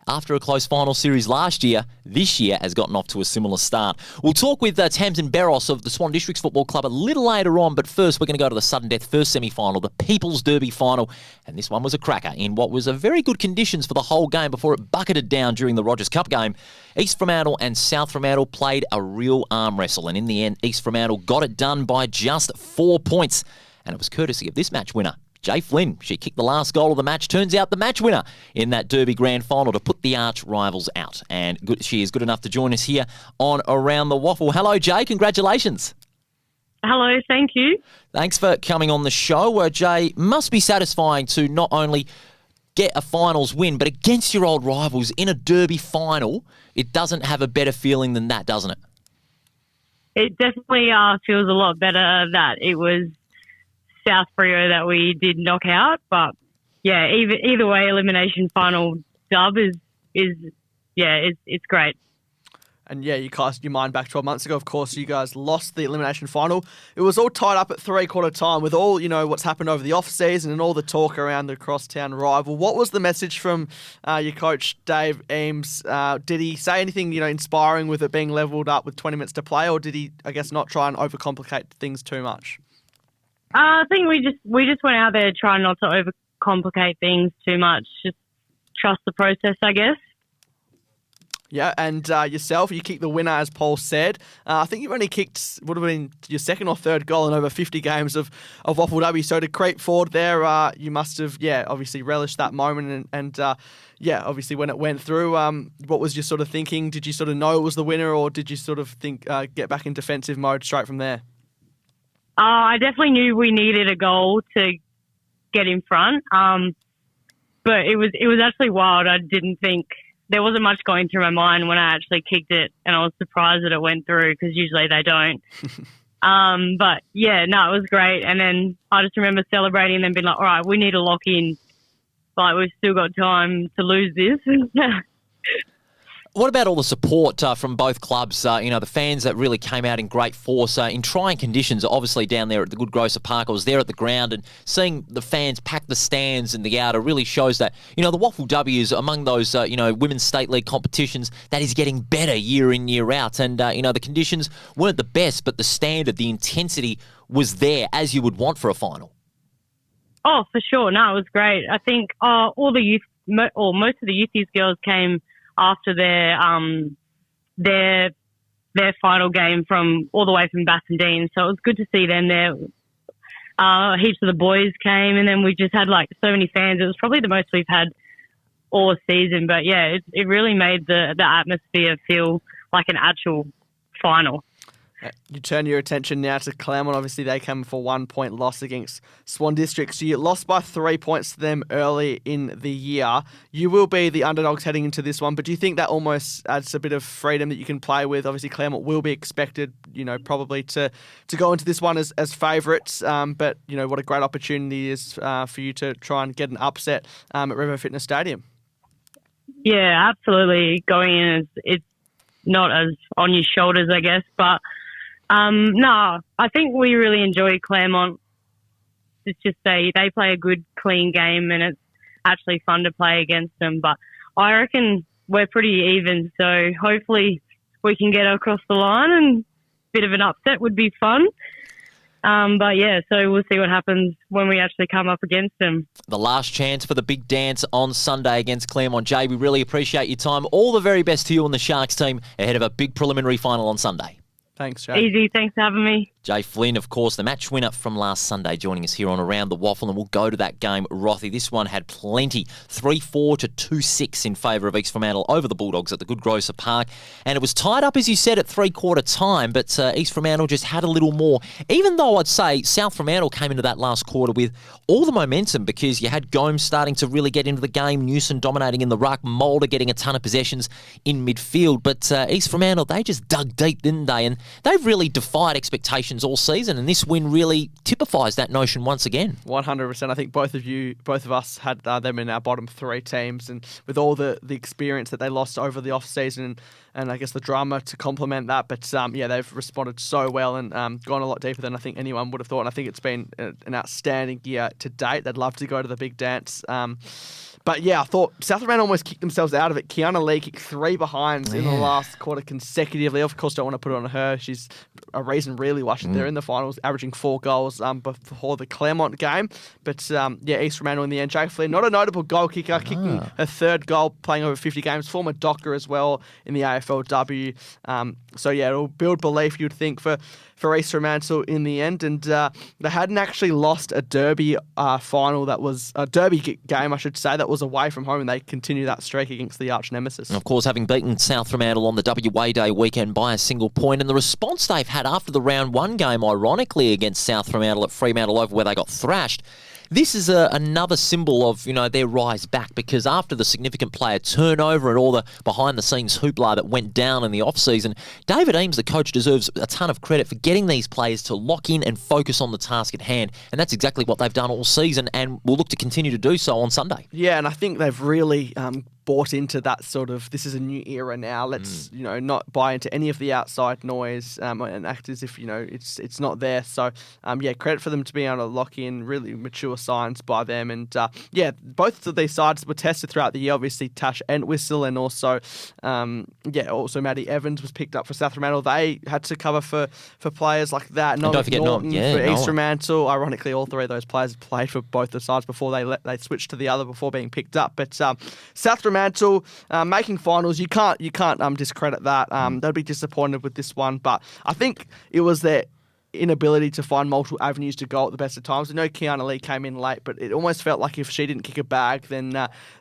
After a close final series last year, this year has gotten off to a similar start. We'll talk with Tamzyn Beros of the Swan Districts Football Club a little later on, but first we're going to go to the sudden death first semi-final, the People's Derby final, and this one was a cracker in what was a very good conditions for the whole game before it bucketed down during the Rogers Cup game. East Fremantle and South Fremantle played a real arm wrestle, and in the end, East Fremantle got it done by just 4 points, and it was courtesy of this match winner, Jay Flynn. She kicked the last goal of the match. Turns out the match winner in that Derby Grand Final to put the arch rivals out. And she is good enough to join us here on Around the Waffle. Hello, Jay. Congratulations. Hello. Thank you. Thanks for coming on the show. Jay, must be satisfying to not only get a finals win, but against your old rivals in a Derby final. It doesn't have a better feeling than that, doesn't it? It definitely feels a lot better that it was South Freo that we did knock out, but yeah, either way, elimination final dub is it's great. And yeah, you cast your mind back 12 months ago. Of course, you guys lost the elimination final. It was all tied up at three-quarter time with all, what's happened over the off-season and all the talk around the crosstown rival. What was the message from your coach, Dave Eames? Did he say anything, inspiring with it being levelled up with 20 minutes to play, or did he, I guess, not try and overcomplicate things too much? I think we just went out there trying not to overcomplicate things too much. Just trust the process, I guess. Yeah, and yourself, you kicked the winner, as Paul said. I think you've only kicked, would have been your second or third goal in over 50 games of WAFL W. So to creep forward there, you must have, obviously relished that moment. And obviously when it went through, what was your sort of thinking? Did you sort of know it was the winner, or did you sort of think get back in defensive mode straight from there? I definitely knew we needed a goal to get in front, but it was actually wild. I didn't think there wasn't much going through my mind when I actually kicked it, and I was surprised that it went through because usually they don't. But yeah, no, it was great. And then I just remember celebrating and then being like, all right, we need to lock in. Like, we've still got time to lose this. What about all the support from both clubs? The fans that really came out in great force in trying conditions, obviously down there at the Good Grocer Park. I was there at the ground, and seeing the fans pack the stands in the outer really shows that, the WAFL W is among those, women's state league competitions that is getting better year in, year out. And, the conditions weren't the best, but the standard, the intensity was there as you would want for a final. Oh, for sure. No, it was great. I think all the youth, or most of the youth girls came after their final game from all the way from Bassendean. So it was good to see them there. Heaps of the boys came, and then we just had like so many fans. It was probably the most we've had all season. But yeah, it really made the atmosphere feel like an actual final. You turn your attention now to Claremont. Obviously, they came for 1 point loss against Swan Districts. You lost by 3 points to them early in the year. You will be the underdogs heading into this one, but do you think that almost adds a bit of freedom that you can play with? Obviously, Claremont will be expected, probably to go into this one as favourites. But, what a great opportunity is for you to try and get an upset at River Fitness Stadium. Yeah, absolutely. Going in, it's not as on your shoulders, I guess, but no, I think we really enjoy Claremont. It's just they play a good, clean game, and it's actually fun to play against them. But I reckon we're pretty even, so hopefully we can get across the line, and a bit of an upset would be fun. But yeah, so we'll see what happens when we actually come up against them. The last chance for the big dance on Sunday against Claremont. Jay, we really appreciate your time. All the very best to you and the Sharks team ahead of a big preliminary final on Sunday. Thanks, Jay. Easy. Thanks for having me. Jay Flynn, of course, the match winner from last Sunday, joining us here on Around the Waffle, and we'll go to that game, Rothy. This one had plenty. 3-4 to 2-6 in favour of East Fremantle over the Bulldogs at the Good Grocer Park. And it was tied up, as you said, at three-quarter time, but East Fremantle just had a little more. Even though I'd say South Fremantle came into that last quarter with all the momentum, because you had Gomes starting to really get into the game, Newson dominating in the ruck, Mulder getting a ton of possessions in midfield. But East Fremantle, they just dug deep, didn't they? And they've really defied expectations expectations all season, and this win really typifies that notion once again. 100%. I think both of us had them in our bottom 3 teams, and with all the experience that they lost over the off-season and I guess the drama to complement that. But they've responded so well and gone a lot deeper than I think anyone would have thought. And I think it's been an outstanding year to date. They'd love to go to the big dance. But yeah, I thought South Fremantle almost kicked themselves out of it. Kiana Lee kicked 3 behinds in the last quarter consecutively. Of course, don't want to put it on her. She's a reason really why they're in the finals, averaging 4 goals before the Claremont game. But East Fremantle in the end. Jay Flynn, not a notable goal kicker, kicking her 3rd goal, playing over 50 games. Former Docker as well in the AFLW. It'll build belief, you'd think, for East Fremantle in the end. And they hadn't actually lost a derby final that was a derby game, I should say, that was away from home, and they continue that streak against the arch nemesis. And of course, having beaten South Fremantle on the WA Day weekend by a single point, and the response they've had after the round 1 game, ironically, against South Fremantle at Fremantle Oval, where they got thrashed. This is another symbol of, their rise back, because after the significant player turnover and all the behind-the-scenes hoopla that went down in the off-season, David Eames, the coach, deserves a ton of credit for getting these players to lock in and focus on the task at hand. And that's exactly what they've done all season, and will look to continue to do so on Sunday. Yeah, and I think they've really bought into that sort of, this is a new era now. Let's, not buy into any of the outside noise and act as if, it's not there. So, credit for them to be able to lock in really mature signs by them. And, both of these sides were tested throughout the year. Obviously, Tash Entwistle and also, also Maddie Evans was picked up for South Fremantle. They had to cover for players like that. Don't forget Norton for East Fremantle. Ironically, all 3 of those players played for both the sides before they switched to the other before being picked up. But South Fremantle making finals, you can't discredit that. They'd be disappointed with this one, but I think it was their inability to find multiple avenues to go at the best of times. I know Kiana Lee came in late, but it almost felt like if she didn't kick a bag, then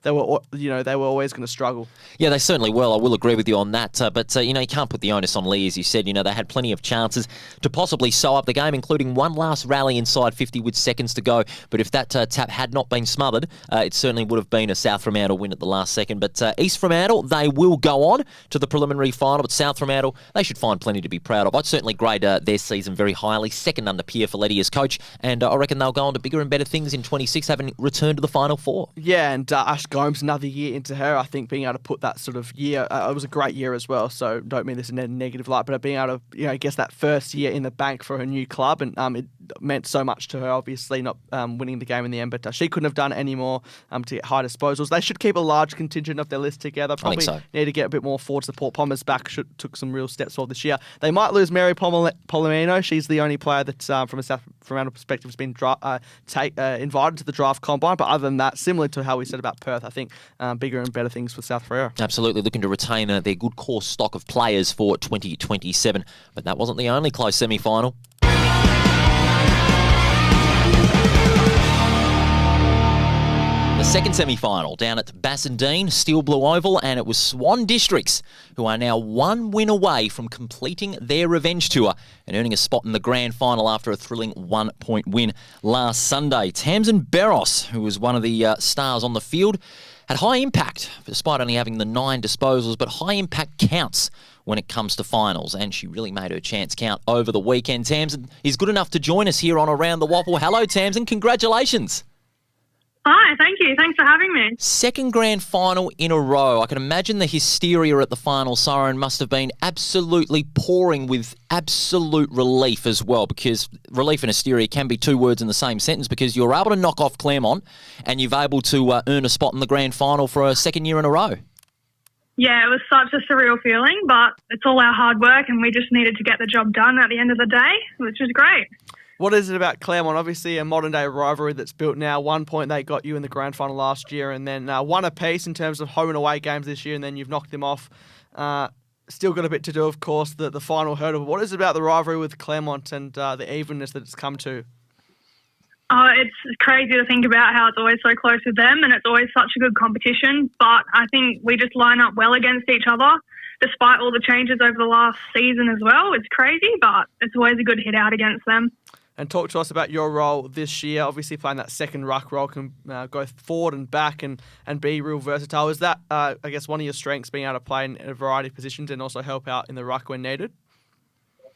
they were always going to struggle. Yeah, they certainly will. I will agree with you on that. But you can't put the onus on Lee, as you said. They had plenty of chances to possibly sew up the game, including one last rally inside 50 with seconds to go. But if that tap had not been smothered, it certainly would have been a South Fremantle win at the last second. But East Fremantle, they will go on to the preliminary final. But South Fremantle, they should find plenty to be proud of. I'd certainly grade their season very highly, second under Pierre Folletti as coach, and I reckon they'll go on to bigger and better things in 26, having returned to the Final 4. Yeah, and Ash Gomes, another year into her, I think being able to put that sort of year, it was a great year as well, so don't mean this in a negative light, but being able to, guess that first year in the bank for her new club, and it meant so much to her, obviously, not winning the game in the end, but she couldn't have done any more to get high disposals. They should keep a large contingent of their list together. Probably need to get a bit more forward support. Palmer's back took some real steps forward this year. They might lose Mary Polomino. She's the only player that, from a South Fremantle perspective, has been invited to the draft combine. But other than that, similar to how we said about Perth, I think bigger and better things for South Freo. Absolutely, looking to retain their good core stock of players for 2027. But that wasn't the only close semi-final. The second semi-final down at Bassendean, Steel Blue Oval, and it was Swan Districts, who are now 1 win away from completing their revenge tour and earning a spot in the grand final after a thrilling 1-point win last Sunday. Tamzyn Beros, who was one of the stars on the field, had high impact, despite only having the 9 disposals, but high impact counts when it comes to finals, and she really made her chance count over the weekend. Tamzyn is good enough to join us here on Around the WAFL. Hello, Tamzyn. Congratulations. Hi, thank you. Thanks for having me. Second grand final in a row. I can imagine the hysteria at the final siren must have been absolutely pouring with absolute relief as well, because relief and hysteria can be 2 words in the same sentence, because you were able to knock off Claremont and you've able to earn a spot in the grand final for a second year in a row. Yeah, it was such a surreal feeling, but it's all our hard work and we just needed to get the job done at the end of the day, which was great. What is it about Claremont? Obviously a modern-day rivalry that's built now. 1 point they got you in the grand final last year, and then 1 apiece in terms of home and away games this year, and then you've knocked them off. Still got a bit to do, of course, the final hurdle. But what is it about the rivalry with Claremont and the evenness that it's come to? It's crazy to think about how it's always so close with them, and it's always such a good competition. But I think we just line up well against each other, despite all the changes over the last season as well. It's crazy, but it's always a good hit out against them. And talk to us about your role this year. Obviously, playing that second ruck role can go forward and back and be real versatile. Is that, I guess, one of your strengths, being able to play in a variety of positions and also help out in the ruck when needed?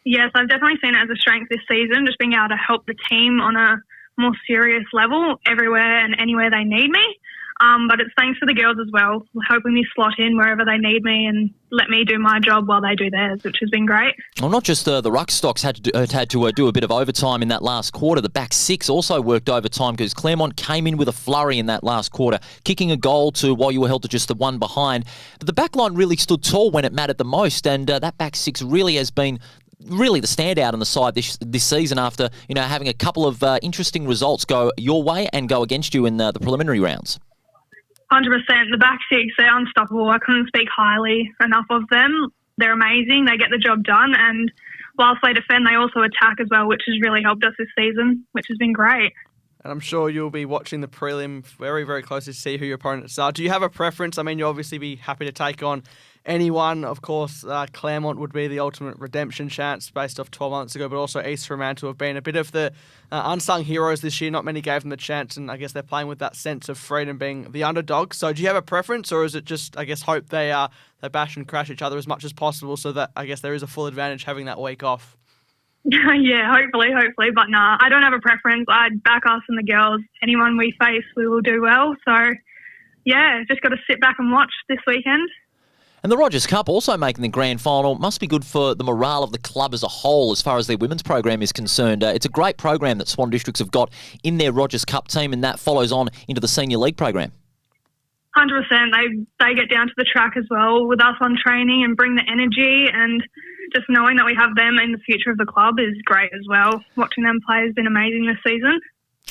Yes, I've definitely seen it as a strength this season, just being able to help the team on a more serious level everywhere and anywhere they need me. But it's thanks to the girls as well, helping me slot in wherever they need me and let me do my job while they do theirs, which has been great. Well, not just the ruck stocks had to do a bit of overtime in that last quarter. The back six also worked overtime because Claremont came in with a flurry in that last quarter, kicking a goal to while you were held to just the one behind. But the back line really stood tall when it mattered the most, and that back six really has been really the standout on the side this season after having a couple of interesting results go your way and go against you in the preliminary rounds. 100%. The back six, they're unstoppable. I couldn't speak highly enough of them. They're amazing. They get the job done. And whilst they defend, they also attack as well, which has really helped us this season, which has been great. And I'm sure you'll be watching the prelim very, very closely to see who your opponents are. Do you have a preference? I mean, you'll obviously be happy to take on anyone. Of course, Claremont would be the ultimate redemption chance based off 12 months ago, but also East Fremantle have been a bit of the unsung heroes this year. Not many gave them the chance, and I guess they're playing with that sense of freedom being the underdog. So do you have a preference, or is it just, I guess, hope they bash and crash each other as much as possible so that, I guess, there is a full advantage having that week off? Yeah, hopefully. But nah, I don't have a preference. I'd back us and the girls. Anyone we face, we will do well. So, yeah, just got to sit back and watch this weekend. And the Rogers Cup also making the grand final must be good for the morale of the club as a whole as far as their women's program is concerned. It's a great program that Swan Districts have got in their Rogers Cup team, and that follows on into the Senior League program. 100%. They get down to the track as well with us on training and bring the energy, and just knowing that we have them in the future of the club is great as well. Watching them play has been amazing this season.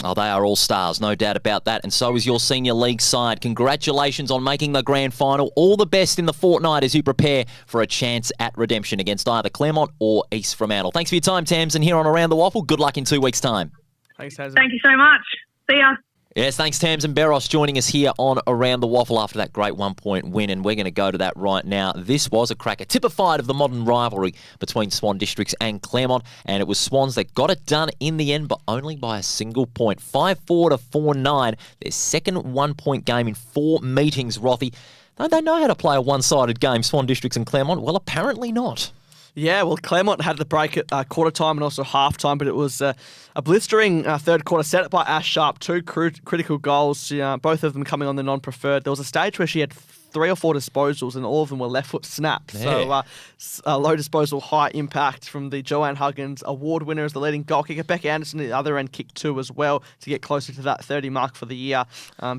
Oh, they are all stars, no doubt about that. And so is your Senior League side. Congratulations on making the grand final. All the best in the fortnight as you prepare for a chance at redemption against either Claremont or East Fremantle. Thanks for your time, Tamzyn, here on Around the Waffle. Good luck in 2 weeks' time. Thanks, Tamzyn. Thank you so much. See ya. Yes, thanks, Tamzyn Beros, joining us here on Around the Waffle after that great 1-point win, and we're going to go to that right now. This was a cracker, typified of the modern rivalry between Swan Districts and Claremont, and it was Swans that got it done in the end, but only by a single point. 5-4 to 4-9, their second 1-point game in 4 meetings, Rothy. Don't they know how to play a one-sided game, Swan Districts and Claremont? Well, apparently not. Yeah, well, Claremont had the break at quarter time and also half time, but it was a blistering third quarter set up by Ash Sharp. 2 critical goals, both of them coming on the non-preferred. There was a stage where she had 3 or 4 disposals, and all of them were left foot snaps. Yeah. So low disposal, high impact from the Joanne Huggins award winner as the leading goal kicker. Becca Anderson at the other end kicked 2 as well to get closer to that 30 mark for the year.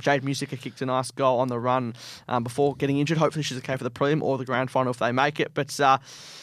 Jade Musica kicked a nice goal on the run before getting injured. Hopefully she's okay for the prelim or the grand final if they make it. But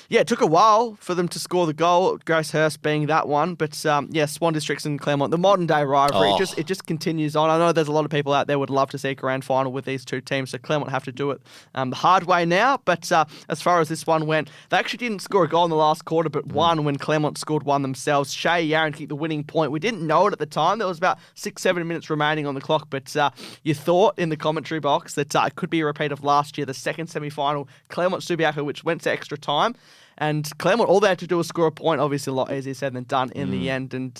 yeah, it took a while for them to score the goal, Grace Hurst being that one. But yeah, Swan Districts and Claremont, the modern day rivalry, it just continues on. I know there's a lot of people out there would love to see a grand final with these two teams, so Claremont have to do it the hard way now. But as far as this one went, they actually didn't score a goal in the last quarter, but won when Claremont scored one themselves. Shay Yaron kicked the winning point. We didn't know it at the time. There was about 6-7 minutes remaining on the clock, but you thought in the commentary box that it could be a repeat of last year, the second semi-final, Claremont Subiaco, which went to extra time. And Claremont, all they had to do was score a point. Obviously, a lot easier said than done in the end. And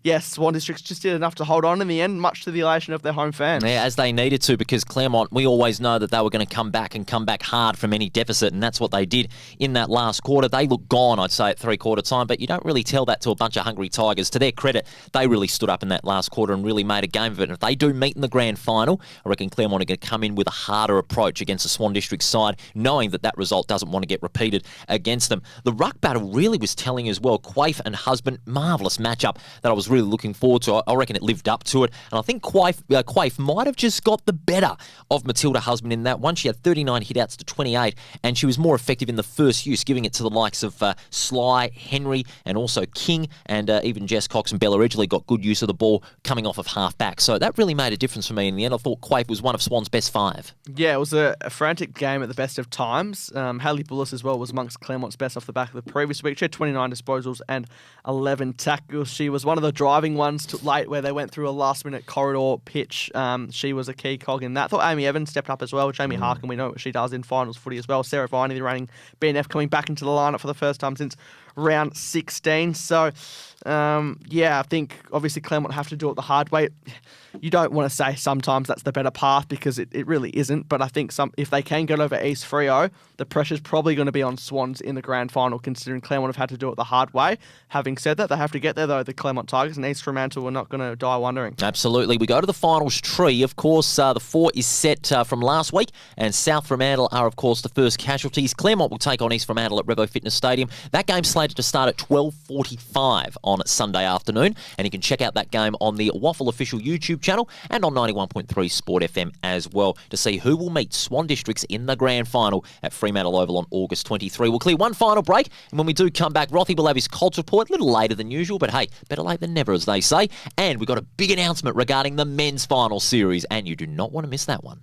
yes, Swan Districts just did enough to hold on in the end, much to the elation of their home fans. Yeah, as they needed to, because Claremont, we always know that they were going to come back hard from any deficit, and that's what they did in that last quarter. They looked gone, I'd say, at three-quarter time, but you don't really tell that to a bunch of hungry Tigers. To their credit, they really stood up in that last quarter and really made a game of it. And if they do meet in the grand final, I reckon Claremont are going to come in with a harder approach against the Swan District side, knowing that that result doesn't want to get repeated against them. The ruck battle really was telling as well. Quaife and Husband, marvellous matchup that I was really looking forward to. I reckon it lived up to it. And I think Quaife might have just got the better of Matilda Husband in that one. She had 39 hitouts to 28, and she was more effective in the first use, giving it to the likes of Sly, Henry, and also King, and even Jess Cox and Bella Edgley got good use of the ball coming off of half-back. So that really made a difference for me in the end. I thought Quaife was one of Swan's best 5. Yeah, it was a frantic game at the best of times. Haley Bullis as well was amongst Claremont's best off the back of the previous week. She had 29 disposals and 11 tackles. She was one of the driving ones late where they went through a last-minute corridor pitch. She was a key cog in that. I thought Amy Evans stepped up as well. Jamie Harkin, we know what she does in finals footy as well. Sarah Viney, the reigning BNF, coming back into the lineup for the first time since round 16. So, I think obviously Claremont have to do it the hard way. You don't want to say sometimes that's the better path because it really isn't. But I think if they can get over East Freo, the pressure's probably going to be on Swans in the grand final, considering Claremont have had to do it the hard way. Having said that, they have to get there, though. The Claremont Tigers and East Fremantle are not going to die wondering. Absolutely. We go to the finals tree. Of course, the 4 is set from last week, and South Fremantle are, of course, the first casualties. Claremont will take on East Fremantle at Revo Fitness Stadium. That game's slated to start at 12:45 on Sunday afternoon, and you can check out that game on the WAFL official YouTube channel and on 91.3 Sport FM as well to see who will meet Swan Districts in the grand final at Fremantle Oval on August 23. We'll clear one final break, and when we do come back, Rothy will have his Colts report a little later than usual, but hey, better late than never, as they say. And we've got a big announcement regarding the men's final series, and you do not want to miss that one.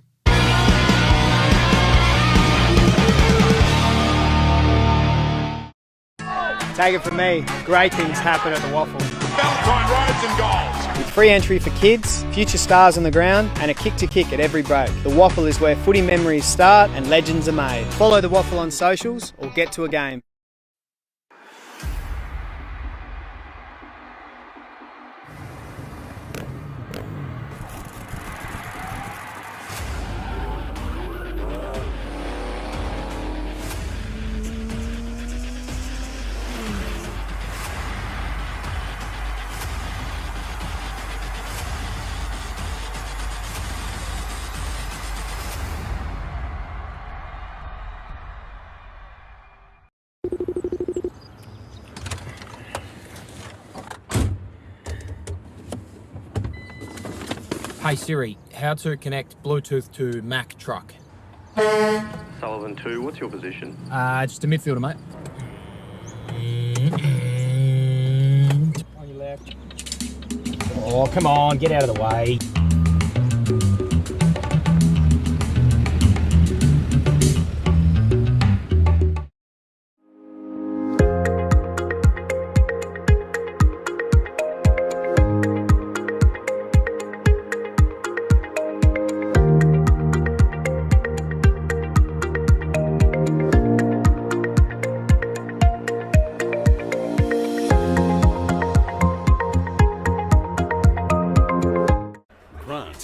Take it from me, great things happen at the WAFL. Valentine rides and goals. With free entry for kids, future stars on the ground, and a kick to kick at every break. The WAFL is where footy memories start and legends are made. Follow the WAFL on socials or get to a game. Hey Siri, how to connect Bluetooth to Mac truck? Sullivan 2, what's your position? Just a midfielder, mate. On your left. Oh, come on, get out of the way.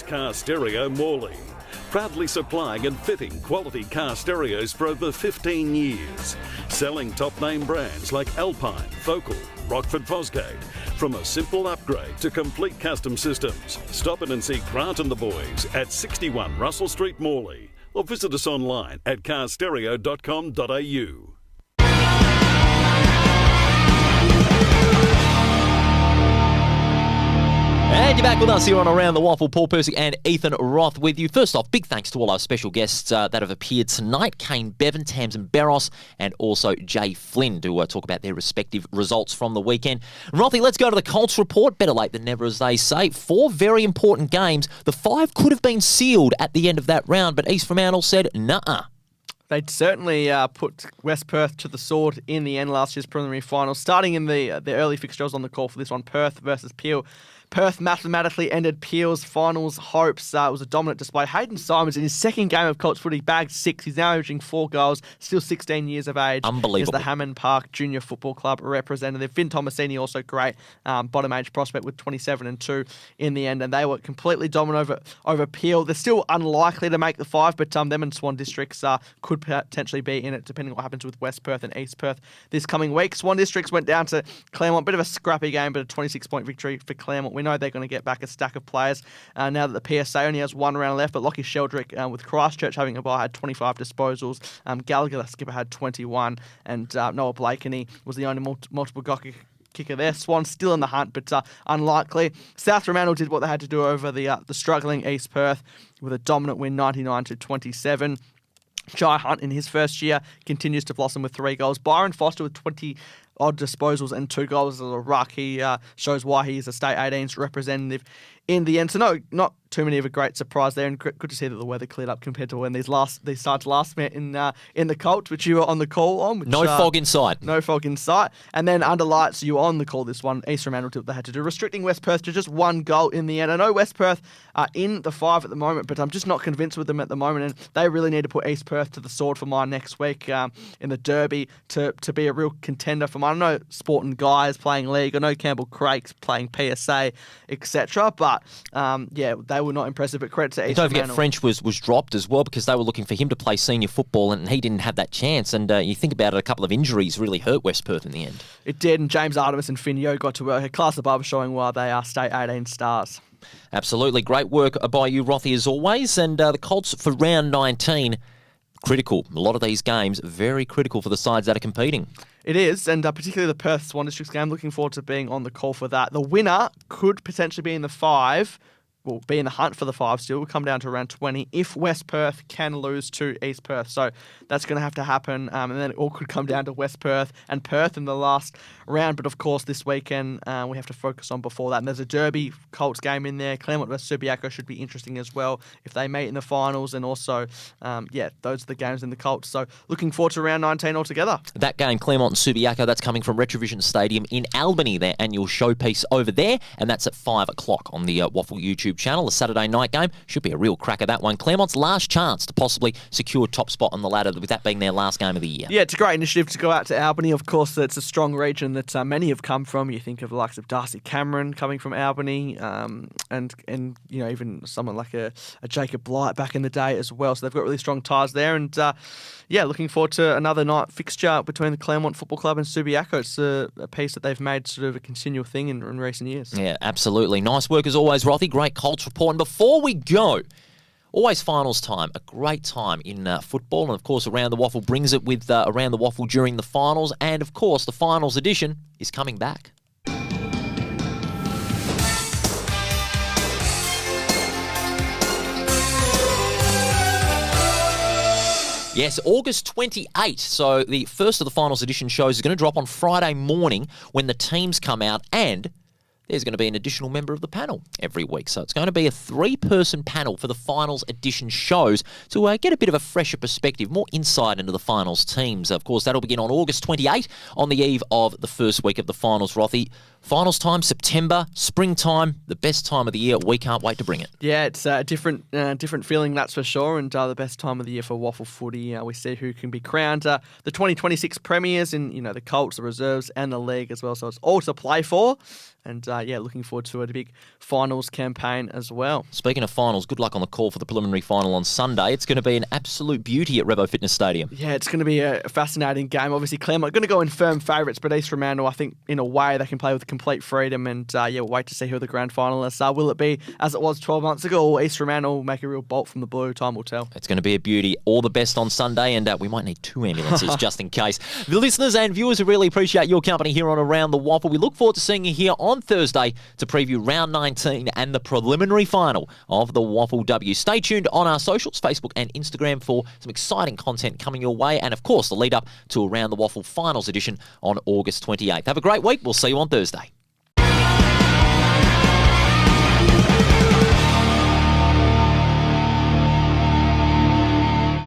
Car Stereo Morley, proudly supplying and fitting quality car stereos for over 15 years, selling top name brands like Alpine, Focal, Rockford Fosgate. From a simple upgrade to complete custom systems, stop in and see Grant and the boys at 61 Russell Street, Morley, or visit us online at carstereo.com.au. And you're back with us here on Around the WAFL. Paul Percy and Ethan Roth with you. First off, big thanks to all our special guests that have appeared tonight. Kane, Bevan, Tamzyn Beros, and also Jay Flynn to talk about their respective results from the weekend. Rothy, let's go to the Colts report. Better late than never, as they say. 4 very important games. The 5 could have been sealed at the end of that round, but East Fremantle said, nah. They'd certainly put West Perth to the sword in the end last year's preliminary final. Starting in the early fixtures on the call for this one, Perth versus Peel. Perth mathematically ended Peel's finals hopes. It was a dominant display. Hayden Simons, in his second game of Colts footy, bagged 6. He's now averaging 4 goals, still 16 years of age. Unbelievable. Is the Hammond Park Junior Football Club representative. Finn Tomasini, also great bottom age prospect with 27 and 2 in the end. And they were completely dominant over Peel. They're still unlikely to make the 5, but them and Swan Districts could potentially be in it, depending on what happens with West Perth and East Perth this coming week. Swan Districts went down to Claremont. Bit of a scrappy game, but a 26-point victory for Claremont. We know they're going to get back a stack of players now that the PSA only has 1 round left, but Lockie Sheldrick, with Christchurch having a bye, had 25 disposals. Gallagher, the skipper, had 21, and Noah Blakeney was the only multiple goal kicker there. Swan still in the hunt, but unlikely. South Fremantle did what they had to do over the struggling East Perth with a dominant win, 99-27. Jai Hunt, in his first year, continues to blossom with 3 goals. Byron Foster with 20-odd disposals and 2 goals as a ruck. He shows why he is a State 18s representative in the end. So not too many of a great surprise there, and good to see that the weather cleared up compared to when these sides last met in the Colts, which you were on the call on. Which, no fog in sight. No fog in sight. And then under lights, you were on the call this one. East Fremantle did what they had to do, restricting West Perth to just one goal in the end. I know West Perth are in the 5 at the moment, but I'm just not convinced with them at the moment, and they really need to put East Perth to the sword for mine next week in the Derby to be a real contender for mine. I know Sport and Guy is playing league. I know Campbell Craig's playing PSA, etc. But they were not impressive. But credit to East Don't Fremantle. forget French was dropped as well because they were looking for him to play senior football and he didn't have that chance. And you think about it, a couple of injuries really hurt West Perth in the end. It did, and James Artemis and Finn Yeo got to work. A class above showing why they are state 18 stars. Absolutely. Great work by you, Rothy, as always. And the Colts for round 19, critical. A lot of these games, very critical for the sides that are competing. It is, and particularly the Perth Swan Districts game. Looking forward to being on the call for that. The winner could potentially be in the 5. Will be in the hunt for the 5 still. Will come down to around 20 if West Perth can lose to East Perth. So that's going to have to happen. And then it all could come down to West Perth and Perth in the last round. But of course, this weekend we have to focus on before that. And there's a Derby Colts game in there. Claremont vs Subiaco should be interesting as well if they meet in the finals. And also, those are the games in the Colts. So looking forward to round 19 altogether. That game, Claremont and Subiaco, that's coming from Retrovision Stadium in Albany, their annual showpiece over there. And that's at 5 o'clock on the WAFL YouTube channel. A Saturday night game. Should be a real cracker, that one. Claremont's last chance to possibly secure top spot on the ladder, with that being their last game of the year. Yeah, it's a great initiative to go out to Albany. Of course, it's a strong region that many have come from. You think of the likes of Darcy Cameron coming from Albany, and even someone like a Jacob Blight back in the day as well. So they've got really strong ties there. And looking forward to another night fixture between the Claremont Football Club and Subiaco. It's a piece that they've made sort of a continual thing in recent years. Yeah, absolutely. Nice work as always, Rothy. Great Colts report. And before we go, always finals time, a great time in football. And of course, Around the Waffle brings it with Around the Waffle during the finals. And of course, the finals edition is coming back. Yes, August 28th. So the first of the finals edition shows is going to drop on Friday morning when the teams come out, and there's going to be an additional member of the panel every week. So it's going to be a 3-person panel for the finals edition shows to get a bit of a fresher perspective, more insight into the finals teams. Of course, that'll begin on August 28 on the eve of the first week of the finals, Rothy. Finals time, September, springtime, the best time of the year. We can't wait to bring it. Yeah, it's a different feeling, that's for sure, and the best time of the year for WAFL footy. We see who can be crowned the 2026 premiers in the Colts, the reserves, and the league as well. So it's all to play for. And looking forward to a big finals campaign as well. Speaking of finals, good luck on the call for the preliminary final on Sunday. It's going to be an absolute beauty at Revo Fitness Stadium. Yeah, it's going to be a fascinating game. Obviously, Claremont are going to go in firm favourites, but East Fremantle, I think, in a way, they can play with complete freedom. And we'll wait to see who the grand finalists are. Will it be as it was 12 months ago, or East Fremantle will make a real bolt from the blue? Time will tell. It's going to be a beauty. All the best on Sunday, and we might need 2 ambulances just in case. The listeners and viewers, we really appreciate your company here on Around the Waffle. We look forward to seeing you here on Thursday to preview round 19 and the preliminary final of the WAFL W. Stay tuned on our socials, Facebook and Instagram, for some exciting content coming your way, and of course the lead up to Around the Waffle Finals edition on August 28th. Have a great week. We'll see you on Thursday.